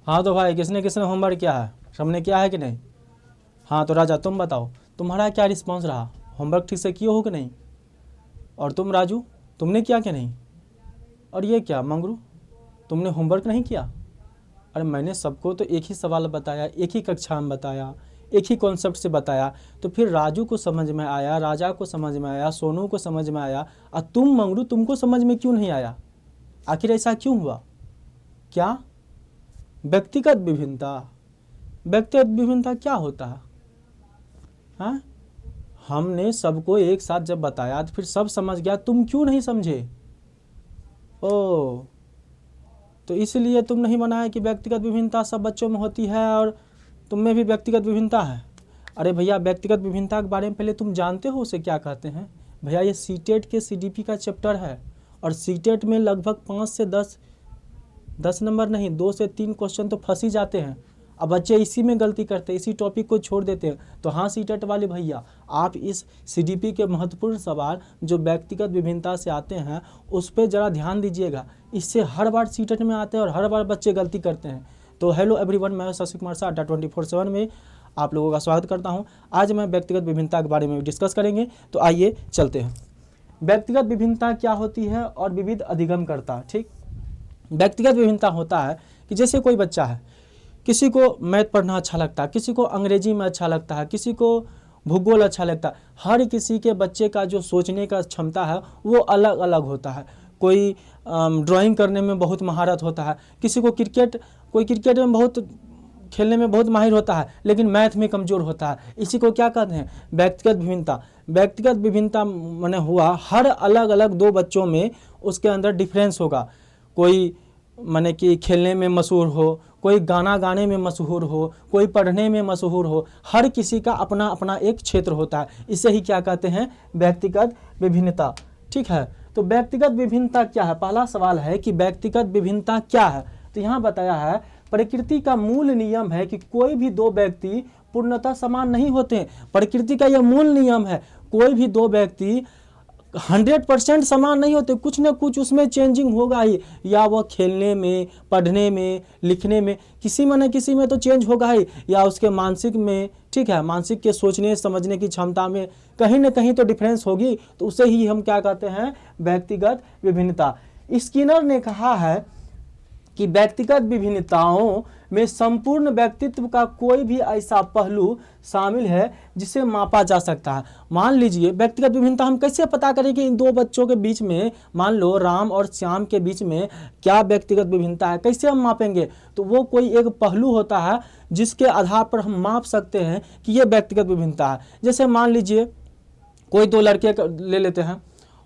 हाँ तो भाई किसने किसने होमवर्क किया है? सबने किया है कि नहीं? हाँ तो राजा तुम बताओ, तुम्हारा क्या रिस्पॉन्स रहा? होमवर्क ठीक से किए हो कि नहीं? और तुम राजू, तुमने किया कि नहीं? और ये क्या मंगरू, तुमने होमवर्क नहीं किया? अरे मैंने सबको तो एक ही सवाल बताया, एक ही कक्षा में बताया, एक ही कॉन्सेप्ट से बताया, तो फिर राजू को समझ में आया, राजा को समझ में आया, सोनू को समझ में आया, और तुम मंगरू तुमको समझ में क्यों नहीं आया? आखिर ऐसा क्यों हुआ? क्या? व्यक्तिगत विभिन्नता? व्यक्तिगत विभिन्नता क्या होता है? हाँ, हमने सबको एक साथ जब बताया तो फिर सब समझ गया, तुम क्यों नहीं समझे? ओ, तो इसलिए तुम नहीं बनाया कि व्यक्तिगत विभिन्नता सब बच्चों में होती है और तुम में भी व्यक्तिगत विभिन्नता है। अरे भैया, व्यक्तिगत विभिन्नता के बारे में पहले तुम जानते हो उसे क्या कहते हैं? भैया ये सीटेट के सीडीपी का चैप्टर है, और सीटेट में लगभग 5 से 10 नंबर नहीं, 2 से 3 क्वेश्चन तो फंस ही जाते हैं। अब बच्चे इसी में गलती करते हैं, इसी टॉपिक को छोड़ देते हैं। तो हाँ सीटेट वाले भैया, आप इस सीडीपी के महत्वपूर्ण सवाल जो व्यक्तिगत विभिन्नता से आते हैं उस पर ज़रा ध्यान दीजिएगा। इससे हर बार सीटेट में आते हैं और हर बार बच्चे गलती करते हैं। तो हेलो एवरीवन, मैं शशि कुमार शाह, अड्डा 24/7 में आप लोगों का स्वागत करता हूं। आज मैं व्यक्तिगत विभिन्नता के बारे में डिस्कस करेंगे, तो आइए चलते हैं। व्यक्तिगत विभिन्नता क्या होती है और विविध अधिगमकर्ता। ठीक, व्यक्तिगत विभिन्नता होता है कि जैसे कोई बच्चा है, किसी को मैथ पढ़ना अच्छा लगता है, किसी को अंग्रेजी में अच्छा लगता है, किसी को भूगोल अच्छा लगता है। हर किसी के बच्चे का जो सोचने का क्षमता है वो अलग अलग होता है। कोई ड्राइंग करने में बहुत महारत होता है, किसी को कोई क्रिकेट में बहुत खेलने में बहुत माहिर होता है लेकिन मैथ में कमज़ोर होता है। इसी को क्या कहते हैं? व्यक्तिगत विभिन्नता। व्यक्तिगत विभिन्नता माने हुआ हर अलग अलग दो बच्चों में उसके अंदर डिफरेंस होगा। कोई माने कि खेलने में मशहूर हो, कोई गाना गाने में मशहूर हो, कोई पढ़ने में मशहूर हो। हर किसी का अपना अपना एक क्षेत्र होता है। इसे ही क्या कहते हैं? व्यक्तिगत विभिन्नता। ठीक है, तो व्यक्तिगत विभिन्नता क्या है? पहला सवाल है कि व्यक्तिगत विभिन्नता क्या है। तो यहाँ बताया है, प्रकृति का मूल नियम है कि कोई भी दो व्यक्ति पूर्णतः समान नहीं होते हैं। प्रकृति का यह मूल नियम है, कोई भी दो व्यक्ति 100% समान नहीं होते, कुछ ना कुछ उसमें चेंजिंग होगा ही। या वह खेलने में, पढ़ने में, लिखने में, किसी में न किसी में तो चेंज होगा ही, या उसके मानसिक में, ठीक है, मानसिक के सोचने समझने की क्षमता में कहीं ना कहीं तो डिफरेंस होगी। तो उसे ही हम क्या कहते हैं? व्यक्तिगत विभिन्नता। स्किनर ने कहा है कि व्यक्तिगत विभिन्नताओं में संपूर्ण व्यक्तित्व का कोई भी ऐसा पहलू शामिल है जिसे मापा जा सकता है। मान लीजिए, व्यक्तिगत विभिन्नता हम कैसे पता करें कि इन दो बच्चों के बीच में, मान लो राम और श्याम के बीच में क्या व्यक्तिगत विभिन्नता है, कैसे हम मापेंगे? तो वो कोई एक पहलू होता है जिसके आधार पर हम माप सकते हैं कि ये व्यक्तिगत विभिन्नता है। जैसे मान लीजिए कोई दो लड़के ले लेते हैं,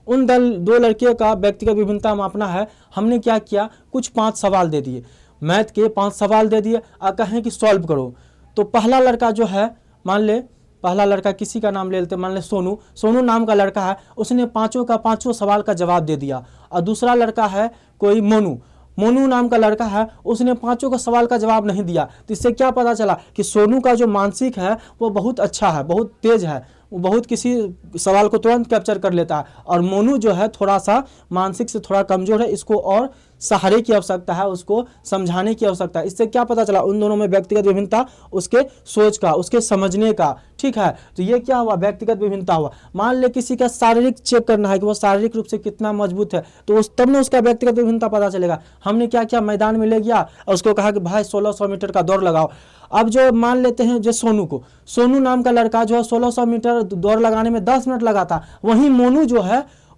उन दो लड़कियों का व्यक्तिगत विभिन्नता मापना है। हमने क्या किया, कुछ 5 सवाल दे दिए, मैथ के 5 सवाल दे दिए और कहें कि सॉल्व करो। तो पहला लड़का जो है, मान ले पहला लड़का किसी का नाम ले लेते, मान ले सोनू नाम का लड़का है, उसने पाँचों का पाँचों सवाल का जवाब दे दिया। और दूसरा लड़का है कोई मोनू नाम का लड़का है, उसने पाँचों का सवाल का जवाब नहीं दिया। तो इससे क्या पता चला कि सोनू का जो मानसिक है वो बहुत अच्छा है, बहुत तेज है, वो बहुत किसी सवाल को तुरंत कैप्चर कर लेता है। और मोनू जो है थोड़ा सा मानसिक से थोड़ा कमज़ोर है, इसको और सहारे की आवश्यकता है, उसको समझाने की आवश्यकता है। इससे क्या पता चला? उन दोनों में व्यक्तिगत विभिन्नता उसके सोच का, उसके समझने का। ठीक है, तो ये क्या हुआ? व्यक्तिगत विभिन्नता हुआ। मान ले किसी का शारीरिक चेक करना है कि वो शारीरिक रूप से कितना मजबूत है, तो तब ना उसका व्यक्तिगत विभिन्नता पता चलेगा। हमने क्या किया, मैदान में ले गया और उसको कहा कि भाई 1600 मीटर का दौड़ लगाओ। अब जो मान लेते हैं जो सोनू नाम का लड़का जो है 1600 मीटर दौड़ लगाने में 10 मिनट लगा था, वहीं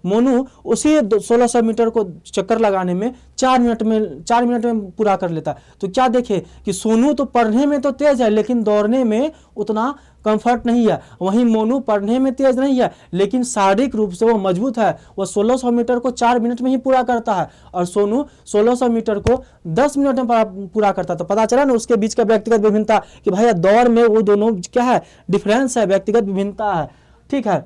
मोनू उसी 1600 मीटर को चक्कर लगाने में 4 मिनट में पूरा कर लेता है। तो क्या देखे कि सोनू तो पढ़ने में तो तेज है लेकिन दौड़ने में उतना कंफर्ट नहीं है। वहीं मोनू पढ़ने में तेज नहीं है लेकिन शारीरिक रूप से वो मजबूत है, वो 1600 मीटर को 4 मिनट में ही पूरा करता है, और सोनू 1600 मीटर को 10 मिनट में पूरा करता है। तो पता चला ना उसके बीच का व्यक्तिगत विभिन्नता कि भाई दौड़ में वो दोनों क्या है? डिफरेंस है, व्यक्तिगत विभिन्नता है। ठीक है,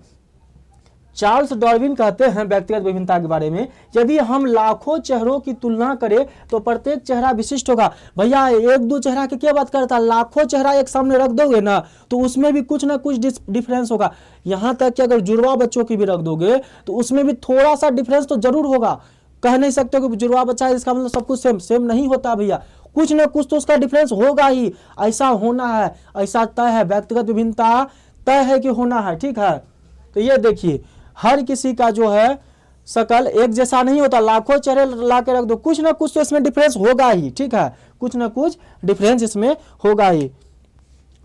चार्ल्स डार्विन कहते हैं व्यक्तिगत विभिन्नता के बारे में, यदि हम लाखों चेहरों की तुलना करें तो प्रत्येक चेहरा विशिष्ट होगा। भैया एक दो चेहरा की क्या बात करता है? लाखों चेहरा एक सामने रख दोगे ना तो उसमें भी कुछ ना कुछ डिफरेंस होगा। यहाँ तक कि अगर जुड़वा बच्चों की भी रख दोगे तो उसमें भी थोड़ा सा डिफरेंस तो जरूर होगा। कह नहीं सकते कि जुड़वा बच्चा है इसका मतलब सब कुछ सेम सेम नहीं होता भैया, कुछ ना कुछ तो उसका डिफरेंस होगा ही, ऐसा होना है, ऐसा तय है, व्यक्तिगत विभिन्नता तय है कि होना है, ठीक है। तो ये देखिए हर किसी का जो है शकल एक जैसा नहीं होता, लाखों चेहरे ला के रख दो, कुछ ना कुछ तो इसमें डिफरेंस होगा ही, ठीक है, कुछ ना कुछ डिफरेंस इसमें होगा ही।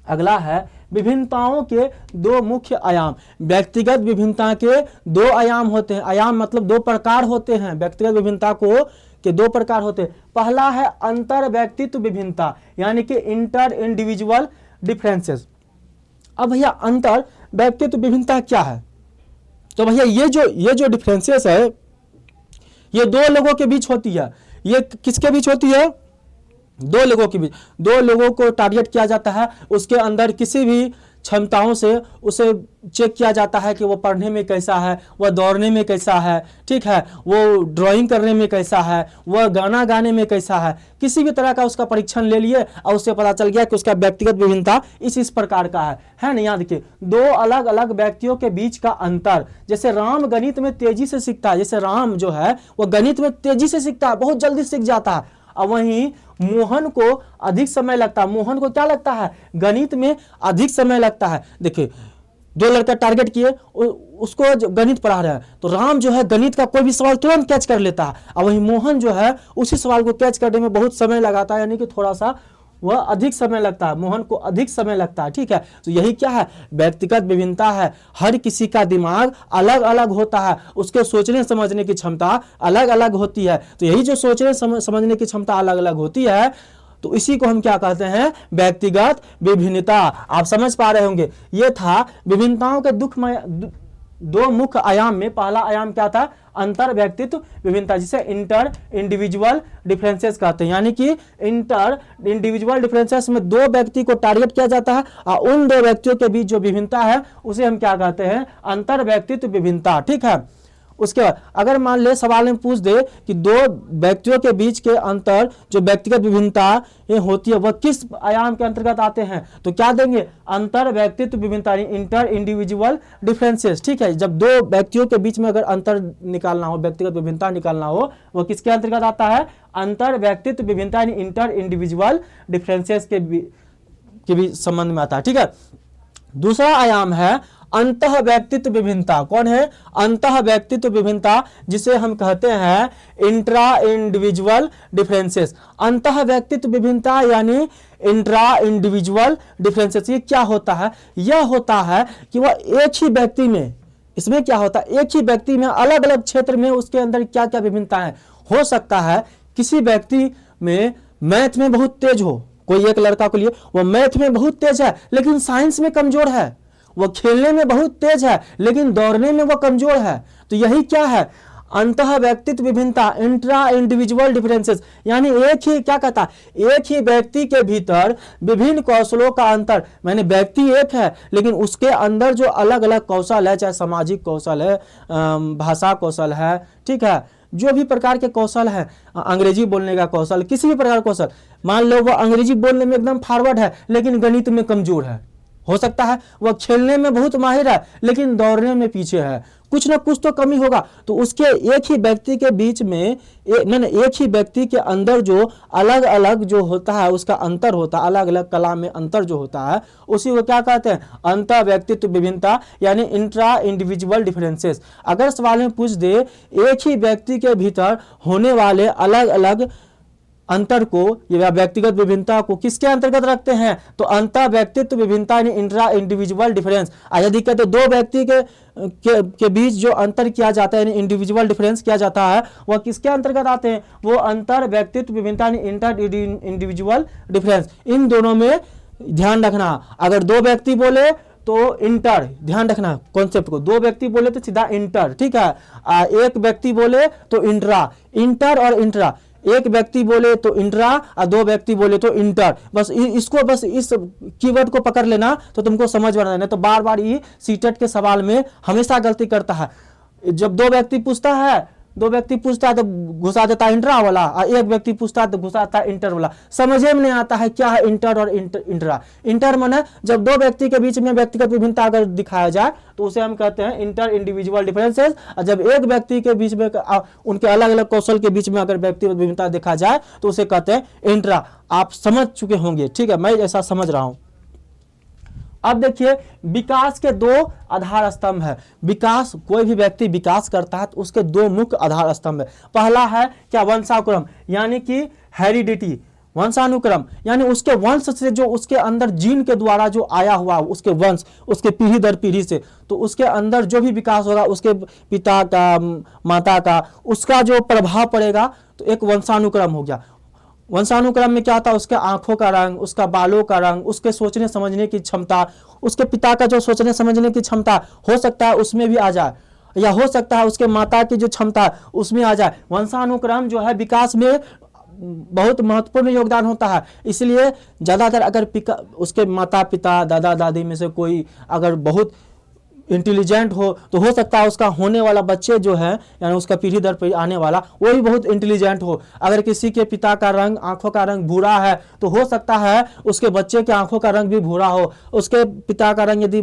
अगला है विभिन्नताओं के दो मुख्य आयाम। व्यक्तिगत विभिन्नता के दो आयाम होते हैं, आयाम मतलब दो प्रकार होते हैं, व्यक्तिगत विभिन्नता को के दो प्रकार होते हैं। पहला है अंतर व्यक्तित्व विभिन्नता, यानी कि इंटर इंडिविजुअल डिफरेंसेस। अब भैया अंतर व्यक्तित्व विभिन्नता क्या है? तो भैया ये जो डिफरेंसेस है ये दो लोगों के बीच होती है। ये किसके बीच होती है? दो लोगों के बीच। दो लोगों को टारगेट किया जाता है, उसके अंदर किसी भी क्षमताओं से उसे चेक किया जाता है कि वो पढ़ने में कैसा है, वह दौड़ने में कैसा है, ठीक है, वो ड्राइंग करने में कैसा है, वह गाना गाने में कैसा है, किसी भी तरह का उसका परीक्षण ले लिए और उससे पता चल गया कि उसका व्यक्तिगत विभिन्नता इस प्रकार का है ना। याद रखिए दो अलग अलग व्यक्तियों के बीच का अंतर। जैसे राम गणित में तेजी से सीखता है, जैसे राम जो है वह गणित में तेजी से सीखता है, बहुत जल्दी सीख जाता है, और वहीं मोहन को अधिक समय लगता है। मोहन को क्या लगता है? गणित में अधिक समय लगता है। देखिए दो लड़का टारगेट किए, उसको गणित पढ़ा रहे हैं, तो राम जो है गणित का कोई भी सवाल तुरंत कैच कर लेता है, और वहीं मोहन जो है उसी सवाल को कैच करने में बहुत समय लगाता है, यानी कि थोड़ा सा वह अधिक समय लगता है, मोहन को अधिक समय लगता है, ठीक है। तो यही क्या है? व्यक्तिगत विभिन्नता है। हर किसी का दिमाग अलग अलग होता है, उसके सोचने समझने की क्षमता अलग अलग होती है। तो यही जो सोचने समझने की क्षमता अलग अलग होती है, तो इसी को हम क्या कहते हैं? व्यक्तिगत विभिन्नता। आप समझ पा रहे होंगे। ये था विभिन्नताओं के दो मुख्य आयाम में। पहला आयाम क्या था? अंतर व्यक्तित्व विभिन्नता, जिसे इंटर इंडिविजुअल डिफरेंसेस कहते हैं। यानी कि इंटर इंडिविजुअल डिफरेंसेस में दो व्यक्ति को टारगेट किया जाता है, और उन दो व्यक्तियों के बीच जो विभिन्नता है उसे हम क्या कहते हैं? अंतर व्यक्तित्व विभिन्नता, ठीक है। उसके बाद अगर मान ले सवाल में पूछ दे कि दो व्यक्तियों के बीच के अंतर जो व्यक्तिगत विभिन्नता ये होती है वह किस आयाम के अंतर्गत आते हैं, तो क्या देंगे? अंतर व्यक्तित्व विभिन्नता, इंटर इंडिविजुअल डिफरेंसेस, ठीक है। जब दो व्यक्तियों के बीच में अगर अंतर निकालना हो, व्यक्तिगत विभिन्नता निकालना हो, वह किसके अंतर्गत आता है? अंतर व्यक्तित्व विभिन्नता, इंटर इंडिविजुअल डिफरेंसेस के भी संबंध में आता है, ठीक है। दूसरा आयाम है अंतः व्यक्तित्व विभिन्नता। कौन है? अंतः व्यक्तित्व विभिन्नता, जिसे हम कहते हैं इंट्रा इंडिविजुअल डिफरेंसेस। अंतः व्यक्तित्व विभिन्नता यानी इंट्रा इंडिविजुअल डिफरेंसेस। ये क्या होता है? यह होता है कि वह एक ही व्यक्ति में, इसमें क्या होता है? एक ही व्यक्ति में अलग अलग क्षेत्र में उसके अंदर क्या क्या विभिन्नता है। हो सकता है किसी व्यक्ति में मैथ में बहुत तेज हो, कोई एक लड़का को लिए वह मैथ में बहुत तेज है लेकिन साइंस में कमजोर है, वह खेलने में बहुत तेज है लेकिन दौड़ने में वह कमजोर है। तो यही क्या है? अंतः व्यक्तित्व विभिन्नता, इंट्रा इंडिविजुअल डिफरेंसेस। यानी एक ही क्या कहता है? एक ही व्यक्ति के भीतर विभिन्न कौशलों का अंतर। मैंने व्यक्ति एक है लेकिन उसके अंदर जो अलग अलग कौशल है, चाहे सामाजिक कौशल है, भाषा कौशल है, ठीक है, जो भी प्रकार के कौशल है, अंग्रेजी बोलने का कौशल, किसी भी प्रकार का कौशल, मान लो वह अंग्रेजी बोलने में एकदम फॉरवर्ड है लेकिन गणित में कमजोर है। हो सकता है वह खेलने में बहुत माहिर है लेकिन दौड़ने में पीछे है, कुछ ना कुछ तो कमी होगा। तो उसके एक ही व्यक्ति के बीच में एक ही व्यक्ति के अंदर जो अलग अलग जो होता है उसका अंतर होता है, अलग अलग कला में अंतर जो होता है उसी को क्या कहते हैं? अंतर व्यक्तित्व विभिन्नता यानी इंट्रा इंडिविजुअल डिफरेंसेस। अगर सवाल में पूछ दे एक ही व्यक्ति के भीतर होने वाले अलग अलग अंतर को या व्यक्तिगत विभिन्नता को किसके अंतर्गत रखते हैं, तो अंतर व्यक्तित्व विभिन्नता यानी इंट्रा इंडिविजुअल डिफरेंस। यदि कहते दो व्यक्ति के बीच जो अंतर किया जाता है यानी इंडिविजुअल डिफरेंस किया जाता है वह किसके अंतर्गत आते हैं? वो अंतर व्यक्तित्व विभिन्नता यानी इंटर इंडिविजुअल डिफरेंस। इन दोनों में ध्यान रखना, अगर दो व्यक्ति बोले तो इंटर, ध्यान रखना कॉन्सेप्ट को, दो व्यक्ति बोले तो सीधा इंटर, ठीक है, एक व्यक्ति बोले तो इंट्रा, इंटर और इंट्रा, एक व्यक्ति बोले तो इंट्रा और दो व्यक्ति बोले तो इंटर। बस इसको, बस इस कीवर्ड को पकड़ लेना तो तुमको समझ में आना। तो बार बार ये सीटेट के सवाल में हमेशा गलती करता है। जब दो व्यक्ति पूछता है दो व्यक्ति पूछता है तो घुसा देता है इंट्रा वाला, और एक व्यक्ति पूछता है तो घुसाता है इंटर वाला। समझे में नहीं आता है क्या है इंटर और इंट्रा। इंटर माने जब दो व्यक्ति के बीच में व्यक्तिगत विभिन्नता अगर दिखाया जाए तो उसे हम कहते हैं इंटर इंडिविजुअल डिफरेंसेस, और जब एक व्यक्ति के बीच में उनके अलग अलग कौशल के बीच में अगर व्यक्तिगत विभिन्नता देखा जाए तो उसे कहते हैं इंट्रा। आप समझ चुके होंगे, ठीक है, मैं ऐसा समझ रहा हूं। अब देखिए विकास के दो आधार स्तंभ है। विकास, कोई भी व्यक्ति विकास करता है तो उसके दो मुख्य आधार स्तंभ है। पहला है क्या, वंशानुक्रम, यानी कि हेरिडिटी, वंशानुक्रम, यानी उसके वंश से जो उसके अंदर जीन के द्वारा जो आया हुआ उसके वंश, उसके पीढ़ी दर पीढ़ी से, तो उसके अंदर जो भी विकास होगा उसके पिता का, माता का, उसका जो प्रभाव पड़ेगा, तो एक वंशानुक्रम हो गया। वंशानुक्रम में क्या होता है, उसके आंखों का रंग, उसका बालों का रंग, उसके सोचने समझने की क्षमता, उसके पिता का जो सोचने समझने की क्षमता हो सकता है उसमें भी आ जाए, या हो सकता है उसके माता की जो क्षमता उसमें आ जाए। वंशानुक्रम जो है विकास में बहुत महत्वपूर्ण योगदान होता है। इसलिए ज़्यादातर अगर उसके माता पिता दादा दादी में से कोई अगर बहुत इंटेलिजेंट हो तो हो सकता है उसका होने वाला बच्चे जो है, यानी उसका पीढ़ी दर पीढ़ी आने वाला, वो भी बहुत इंटेलिजेंट हो। अगर किसी के पिता का रंग, आंखों का रंग भूरा है तो हो सकता है उसके बच्चे के आंखों का रंग भी भूरा हो। उसके पिता का रंग यदि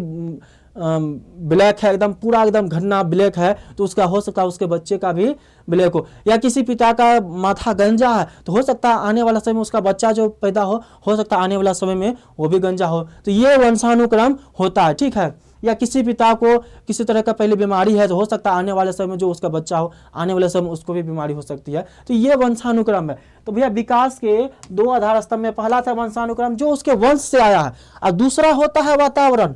ब्लैक है, एकदम पूरा एकदम घना ब्लैक है, तो उसका हो सकता है उसके बच्चे का भी ब्लैक हो। या किसी पिता का माथा गंजा है तो हो सकता है आने वाला समय में उसका बच्चा जो पैदा हो सकता है आने वाला समय में वो भी गंजा हो। तो ये वंशानुक्रम होता है, ठीक है। या किसी पिता को किसी तरह का पहले बीमारी है तो हो सकता है आने वाले समय में जो उसका बच्चा हो, आने वाले समय में उसको भी बीमारी हो सकती है। तो ये वंशानुक्रम है। तो भैया विकास के दो आधार स्तंभ में पहला था वंशानुक्रम जो उसके वंश से आया है, और दूसरा होता है वातावरण।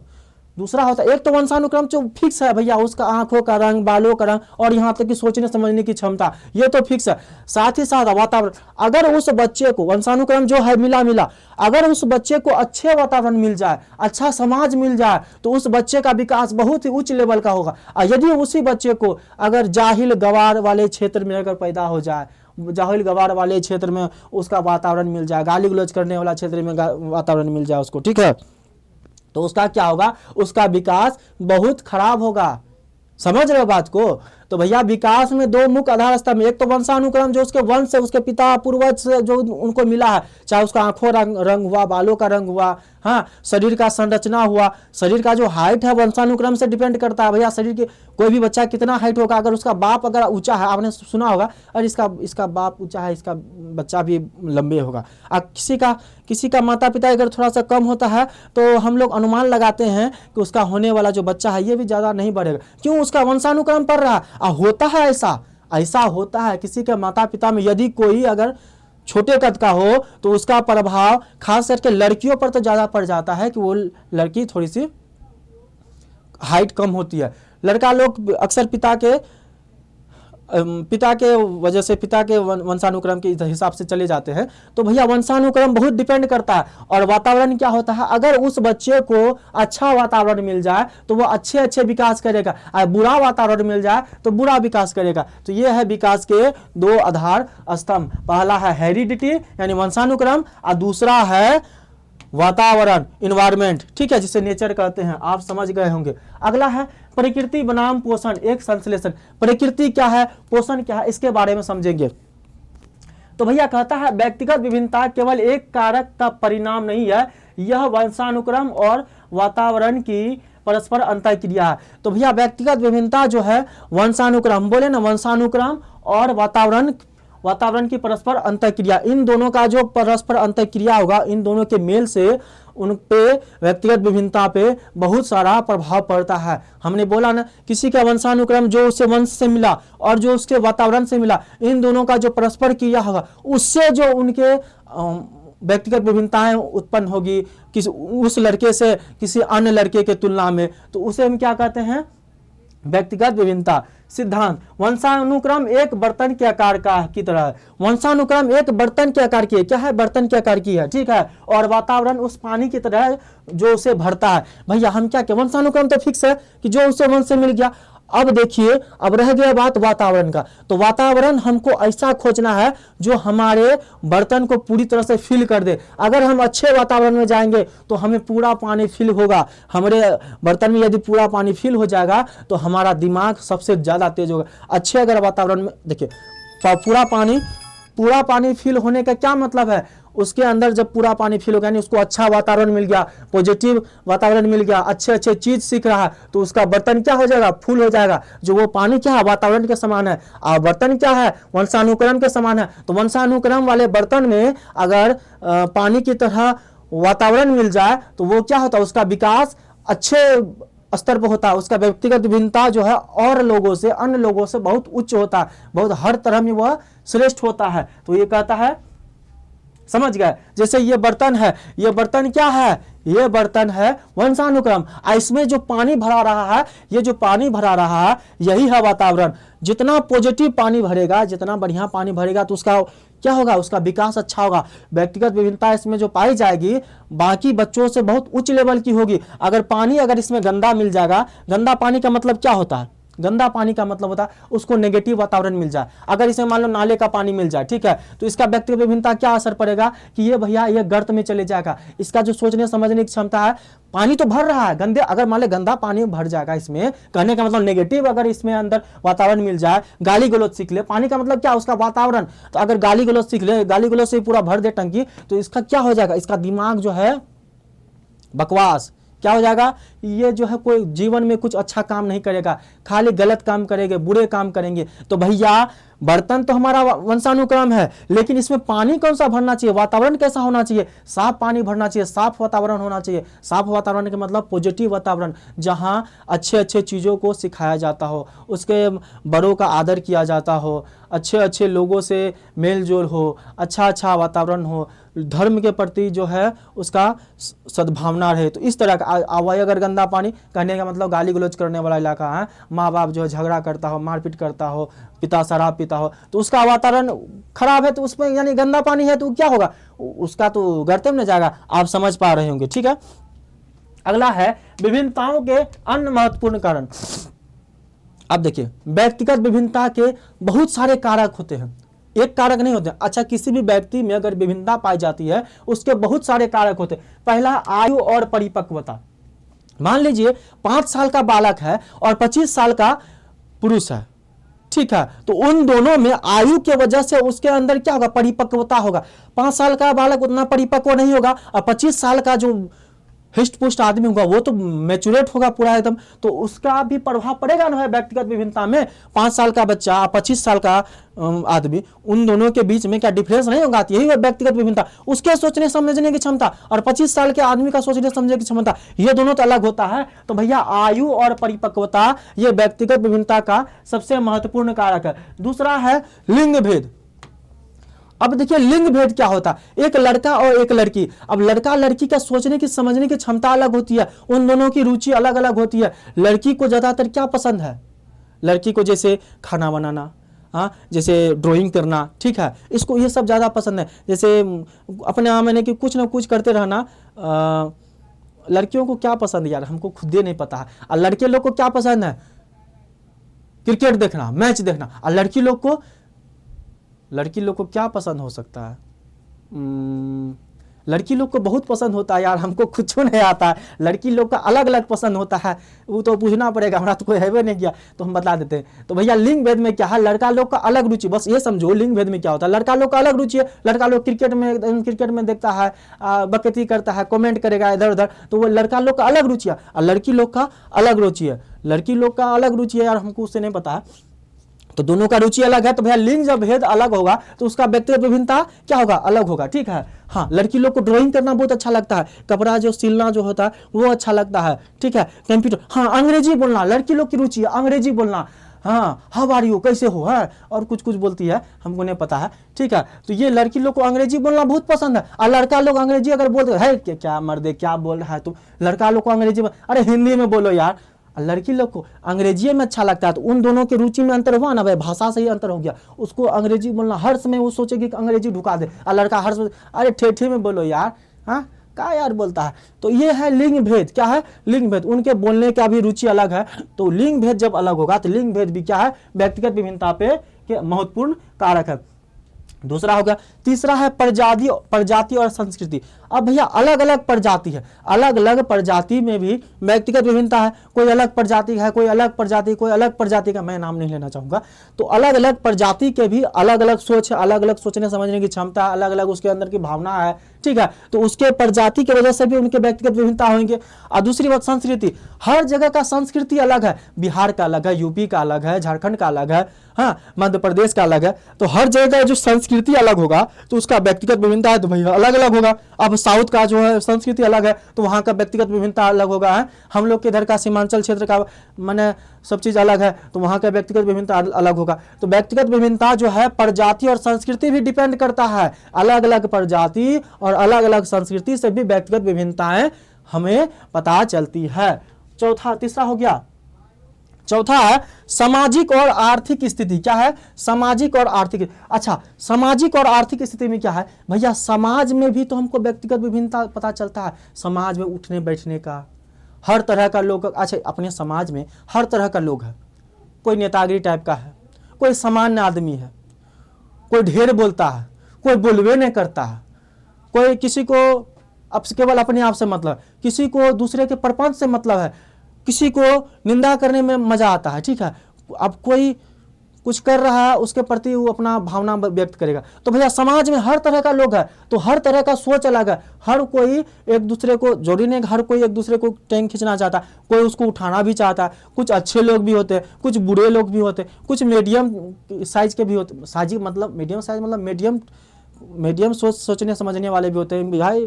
दूसरा होता है, एक तो वंशानुक्रम जो फिक्स है भैया, उसका आंखों का रंग, बालों का रंग और यहाँ तक कि सोचने समझने की क्षमता, ये तो फिक्स है। साथ ही साथ वातावरण, अगर उस बच्चे को वंशानुक्रम जो है मिला, अगर उस बच्चे को अच्छे वातावरण मिल जाए, अच्छा समाज मिल जाए, तो उस बच्चे का विकास बहुत ही उच्च लेवल का होगा। और यदि उसी बच्चे को अगर जाहिल गवार वाले क्षेत्र में अगर पैदा हो जाए, जाहिल गवार वाले क्षेत्र में उसका वातावरण मिल जाए, गाली गलौज करने वाला क्षेत्र में वातावरण मिल जाए उसको, ठीक है, तो उसका क्या होगा, उसका विकास बहुत खराब होगा। समझ रहे हो बात को। तो भैया विकास में दो मुख्य आधार स्तंभ, एक तो वंशानुक्रम जो उसके वंश से, उसके पिता पूर्वज से जो उनको मिला है, चाहे उसका आंखों रंग हुआ, बालों का रंग हुआ, हाँ, शरीर का संरचना हुआ, शरीर का जो हाइट है वंशानुक्रम से डिपेंड करता है। भैया शरीर के कोई भी बच्चा कितना हाइट होगा, अगर उसका बाप अगर ऊंचा है, आपने सुना होगा अरे इसका बाप ऊंचा है, इसका बच्चा भी लंबे होगा। किसी का माता पिता अगर थोड़ा सा कम होता है तो हम लोग अनुमान लगाते हैं कि उसका होने वाला जो बच्चा है ये भी ज़्यादा नहीं बढ़ेगा। क्यों, उसका वंशानुक्रम पड़ रहा है। होता है ऐसा होता है। किसी के माता पिता में यदि कोई अगर छोटे कद का हो तो उसका प्रभाव खास करके लड़कियों पर तो ज़्यादा पड़ जाता है कि वो लड़की थोड़ी सी हाइट कम होती है। लड़का लोग अक्सर पिता के वजह से, पिता के वंशानुक्रम के हिसाब से चले जाते हैं। तो भैया वंशानुक्रम बहुत डिपेंड करता है। और वातावरण क्या होता है, अगर उस बच्चे को अच्छा वातावरण मिल जाए तो वो अच्छे विकास करेगा, और बुरा वातावरण मिल जाए तो बुरा विकास करेगा। तो ये है विकास के दो आधार स्तंभ। पहला है हेरिडिटी यानी वंशानुक्रम, और दूसरा है वातावरण, इन्वायरमेंट, ठीक है, जिसे नेचर कहते हैं। आप समझ गए होंगे। अगला है प्रकृति बनाम पोषण, एक संश्लेषण। प्रकृति क्या है, पोषण क्या है, इसके बारे में समझेंगे। तो भैया कहता है व्यक्तिगत विभिन्नता केवल एक कारक का परिणाम नहीं है, यह वंशानुक्रम और वातावरण की परस्पर अंतःक्रिया है। तो भैया व्यक्तिगत विभिन्नता जो है वंशानुक्रम, बोले ना, वंशानुक्रम और वातावरण की परस्पर अंतःक्रिया, इन दोनों का जो परस्पर अंतःक्रिया होगा, इन दोनों के मेल से उन पे व्यक्तिगत विभिन्नता पे बहुत सारा प्रभाव पड़ता है। हमने बोला ना, किसी का वंशानुक्रम जो उससे वंश से मिला और जो उसके वातावरण से मिला, इन दोनों का जो परस्पर क्रिया होगा उससे जो उनके व्यक्तिगत विभिन्नताएं उत्पन्न होगी उस लड़के से किसी अन्य लड़के के तुलना में, तो उसे हम क्या कहते हैं, व्यक्तिगत विभिन्नता। सिद्धांत, वंशानुक्रम एक बर्तन के आकार की तरह है। वंशानुक्रम एक बर्तन के आकार की है, क्या है, बर्तन के आकार की है, ठीक है, और वातावरण उस पानी की तरह है जो उसे भरता है। भैया हम क्या, वंशानुक्रम तो फिक्स है कि जो उसे वंश से मिल गया, अब देखिए, अब रह गया बात वातावरण का। तो वातावरण हमको ऐसा खोजना है जो हमारे बर्तन को पूरी तरह से फिल कर दे। अगर हम अच्छे वातावरण में जाएंगे तो हमें पूरा पानी फिल होगा। हमारे बर्तन में यदि पूरा पानी फिल हो जाएगा तो हमारा दिमाग सबसे ज़्यादा तेज होगा। अच्छे अगर वातावरण में देखिए, पूरा पानी फिल होने का क्या मतलब है, उसके अंदर जब पूरा पानी फिल हो गया, यानी उसको अच्छा वातावरण मिल गया, पॉजिटिव वातावरण मिल गया, अच्छे अच्छे चीज सीख रहा है, तो उसका बर्तन क्या हो जाएगा, फुल हो जाएगा। जो वो पानी क्या है, वातावरण के समान है, और बर्तन क्या है, वंशानुक्रम के समान है। तो वंशानुक्रम वाले बर्तन में अगर पानी की तरह वातावरण मिल जाए तो वो क्या होता है, उसका विकास अच्छे स्तर पर होता है। उसका व्यक्तिगत भिन्नता जो है और लोगों से, अन्य लोगों से बहुत उच्च होता है, बहुत हर तरह में वह श्रेष्ठ होता है। तो ये कहता है, समझ गए। जैसे ये बर्तन है, ये बर्तन क्या है, ये बर्तन है वंशानुक्रम। इसमें जो पानी भरा रहा है, ये जो पानी भरा रहा है यही है वातावरण। जितना पॉजिटिव पानी भरेगा, जितना बढ़िया पानी भरेगा, तो उसका क्या होगा, उसका विकास अच्छा होगा। व्यक्तिगत विभिन्नता इसमें जो पाई जाएगी बाकी बच्चों से बहुत उच्च लेवल की होगी। अगर इसमें गंदा मिल जाएगा, गंदा पानी का मतलब क्या होता है, गंदा पानी का मतलब होता है उसको नेगेटिव वातावरण मिल जाए। अगर इसमें मान लो नाले का पानी मिल जाए, ठीक है, तो इसका व्यक्तिगत विभिन्नता क्या असर पड़ेगा कि ये भैया ये गर्त में चले जाएगा। इसका जो सोचने समझने की क्षमता है, पानी तो भर रहा है, गंदे अगर मान लो गंदा पानी भर जाएगा इसमें, कहने का मतलब नेगेटिव अगर इसमें अंदर वातावरण मिल जाए, गाली गलौज सीख ले, पानी का मतलब क्या, उसका वातावरण। तो अगर गाली गलौज सीख ले, गाली गलौज से पूरा भर दे टंकी, तो इसका क्या हो जाएगा, इसका दिमाग जो है बकवास, क्या हो जाएगा, ये जो है कोई जीवन में कुछ अच्छा काम नहीं करेगा, खाली गलत काम करेंगे, बुरे काम करेंगे। तो भैया बर्तन तो हमारा वंशानुक्रम है, लेकिन इसमें पानी कौन सा भरना चाहिए, वातावरण कैसा होना चाहिए, साफ पानी भरना चाहिए, साफ वातावरण होना चाहिए। साफ वातावरण का मतलब पॉजिटिव वातावरण, जहाँ अच्छे अच्छे चीज़ों को सिखाया जाता हो, उसके बड़ों का आदर किया जाता हो, अच्छे अच्छे लोगों से मेल जोल हो, अच्छा वातावरण हो, धर्म के प्रति जो है उसका सद्भावना रहे। तो इस तरह का आवाज, अगर गंदा पानी, कहने का मतलब गाली गलौज करने वाला इलाका है, माँ बाप जो है झगड़ा करता हो, मारपीट करता हो, पिता शराब पीता हो, तो उसका वातावरण खराब है, तो उसमें यानी गंदा पानी है, तो क्या होगा, उसका तो गर्त में जाएगा। आप समझ पा रहे होंगे, ठीक है। अगला है विभिन्नताओं के अन्य महत्वपूर्ण कारण। अब देखिए, व्यक्तिगत विभिन्नता के बहुत सारे कारक होते हैं, एक कारक नहीं होते। अच्छा, किसी भी व्यक्ति में अगर विभिन्नता पाई जाती है उसके बहुत सारे कारक होते हैं। पहला, आयु और परिपक्वता। मान लीजिए 5 साल का बालक है और 25 साल का पुरुष है, ठीक है, तो उन दोनों में आयु के वजह से उसके अंदर क्या होगा, परिपक्वता होगा। 5 साल का बालक उतना परिपक्व नहीं होगा, और 25 साल का जो हिस्ट पुष्ट आदमी होगा वो तो मैच्योरेट होगा पूरा एकदम, तो उसका भी प्रभाव पड़ेगा ना व्यक्तिगत विभिन्नता में। 5 साल का बच्चा, 25 साल का आदमी, उन दोनों के बीच में क्या डिफरेंस नहीं होगा, यही है व्यक्तिगत विभिन्नता। उसके सोचने समझने की क्षमता और 25 साल के आदमी का सोचने समझने की क्षमता, ये दोनों तो अलग होता है। तो भैया आयु और परिपक्वता ये व्यक्तिगत विभिन्नता का सबसे महत्वपूर्ण कारक है। दूसरा है लिंग भेद। अब देखिए लिंग भेद क्या होता है, एक लड़का और एक लड़की। अब लड़का लड़की का सोचने की समझने की क्षमता अलग होती है, उन दोनों की रुचि अलग अलग होती है। लड़की को ज्यादातर क्या पसंद है, लड़की को जैसे खाना बनाना, हाँ, जैसे ड्राइंग करना, ठीक है, इसको ये सब ज्यादा पसंद है। जैसे अपने आप में कि कुछ ना कुछ करते रहना। लड़कियों को क्या पसंद है यार, हमको खुद ही नहीं पता है। और लड़के लोग को क्या पसंद है, क्रिकेट देखना, मैच देखना। और लड़की लोग को क्या पसंद हो सकता है, लड़की लोग को बहुत पसंद होता है यार, हमको कुछ नहीं आता है। लड़की लोग का अलग अलग पसंद होता है, वो तो पूछना पड़ेगा, हमारा तो कोई है नहीं किया, तो हम बता देते हैं। तो भैया लिंग भेद में क्या है, लड़का लोग का अलग रुचि, बस ये समझो लिंग भेद में क्या होता है। लड़का लोग का अलग रुचि है, लड़का लोग क्रिकेट में देखता है, बकैती करता है, कमेंट करेगा इधर उधर, तो वो लड़का लोग का अलग रुचि है। और लड़की लोग का अलग रुचि है, लड़की लोग का अलग रुचि है यार, हमको उससे नहीं पता है। तो दोनों का रुचि अलग है, तो भैया लिंग जब भेद अलग होगा तो उसका व्यक्तिगत विभिन्नता क्या होगा, अलग होगा, ठीक है। हाँ, लड़की लोग को ड्राइंग करना बहुत अच्छा लगता है, कपड़ा जो सिलना जो होता है वो अच्छा लगता है, ठीक है। कंप्यूटर, हाँ, अंग्रेजी बोलना लड़की लोग की रुचि है, अंग्रेजी बोलना, हाँ, हाउ आर यू, कैसे हो, है, और कुछ बोलती है, हमको नहीं पता है, ठीक है। तो ये लड़की लोग को अंग्रेजी बोलना बहुत पसंद है। और लड़का लोग अंग्रेजी अगर बोलते है, क्या मर्दे क्या बोल रहा है तू, लड़का लोग को अंग्रेजी, अरे हिंदी में बोलो यार। लड़की लोग को अंग्रेजी में अच्छा लगता है, तो उन दोनों के रुचि में अंतर हुआ ना भाई, भाषा से ही अंतर हो गया। उसको अंग्रेजी बोलना हर समय वो सोचेगी कि अंग्रेजी ढुका दे, और लड़का हर समय अरे ठेठी में बोलो यार, हाँ, क्या यार बोलता है। तो ये है लिंग भेद। क्या है? लिंग भेद। उनके बोलने का भी रुचि अलग है, तो लिंग भेद जब अलग होगा तो लिंग भेद भी क्या है? व्यक्तिगत विभिन्नता पे के महत्वपूर्ण कारक है। दूसरा हो गया। तीसरा है प्रजाति और संस्कृति। अब भैया अलग अलग प्रजाति है, अलग अलग प्रजाति में भी व्यक्तिगत विभिन्नता है। कोई अलग प्रजाति है, कोई अलग प्रजाति, कोई अलग प्रजाति का मैं नाम नहीं लेना चाहूंगा। तो अलग अलग प्रजाति के भी अलग अलग सोच है, अलग अलग सोचने समझने की क्षमता है, अलग अलग उसके अंदर की भावना है, ठीक है। तो उसके प्रजाति की वजह से भी उनके व्यक्तिगत विभिन्नता होंगे। और दूसरी बात संस्कृति, हर जगह का संस्कृति अलग है। बिहार का अलग है, यूपी का अलग है, झारखंड का अलग है, हाँ, मध्य प्रदेश का अलग है। तो हर जगह का जो संस्कृति अलग होगा तो उसका व्यक्तिगत विभिन्नता है तो भैया अलग अलग होगा। अब साउथ का जो है संस्कृति अलग है तो वहाँ का व्यक्तिगत विभिन्नता अलग होगा, है। हम लोग के इधर का सीमांचल क्षेत्र का माने सब चीज़ अलग है तो वहाँ का व्यक्तिगत विभिन्नता अलग होगा। तो व्यक्तिगत विभिन्नता जो है प्रजाति और संस्कृति भी डिपेंड करता है। अलग अलग प्रजाति और अलग अलग संस्कृति से भी व्यक्तिगत विभिन्नताएं हमें पता चलती है। तीसरा हो गया। चौथा है सामाजिक और आर्थिक स्थिति। क्या है? सामाजिक और आर्थिक। अच्छा, सामाजिक और आर्थिक स्थिति में क्या है भैया? समाज में भी तो हमको व्यक्तिगत विभिन्नता पता चलता है। समाज में उठने बैठने का हर तरह का लोग, अच्छा अपने समाज में हर तरह का लोग है। कोई नेतागिरी टाइप का है, कोई सामान्य आदमी है, कोई ढेर बोलता है, कोई बोलवे नहीं करता है, कोई किसी को अब केवल अपने आप से मतलब, किसी को दूसरे के प्रपंच से मतलब है, किसी को निंदा करने में मजा आता है, ठीक है। अब कोई कुछ कर रहा है उसके प्रति वो अपना भावना व्यक्त करेगा। तो भैया समाज में हर तरह का लोग है तो हर तरह का सोच अलग है। हर कोई एक दूसरे को जोड़ी नहीं, हर कोई एक दूसरे को टैंक खींचना चाहता है, कोई उसको उठाना भी चाहता है। कुछ अच्छे लोग भी होते हैं, कुछ बुरे लोग भी होते हैं, कुछ मीडियम साइज के भी होते, साइज मतलब मीडियम साइज मतलब मीडियम सोचने समझने वाले भी होते हैं। भाई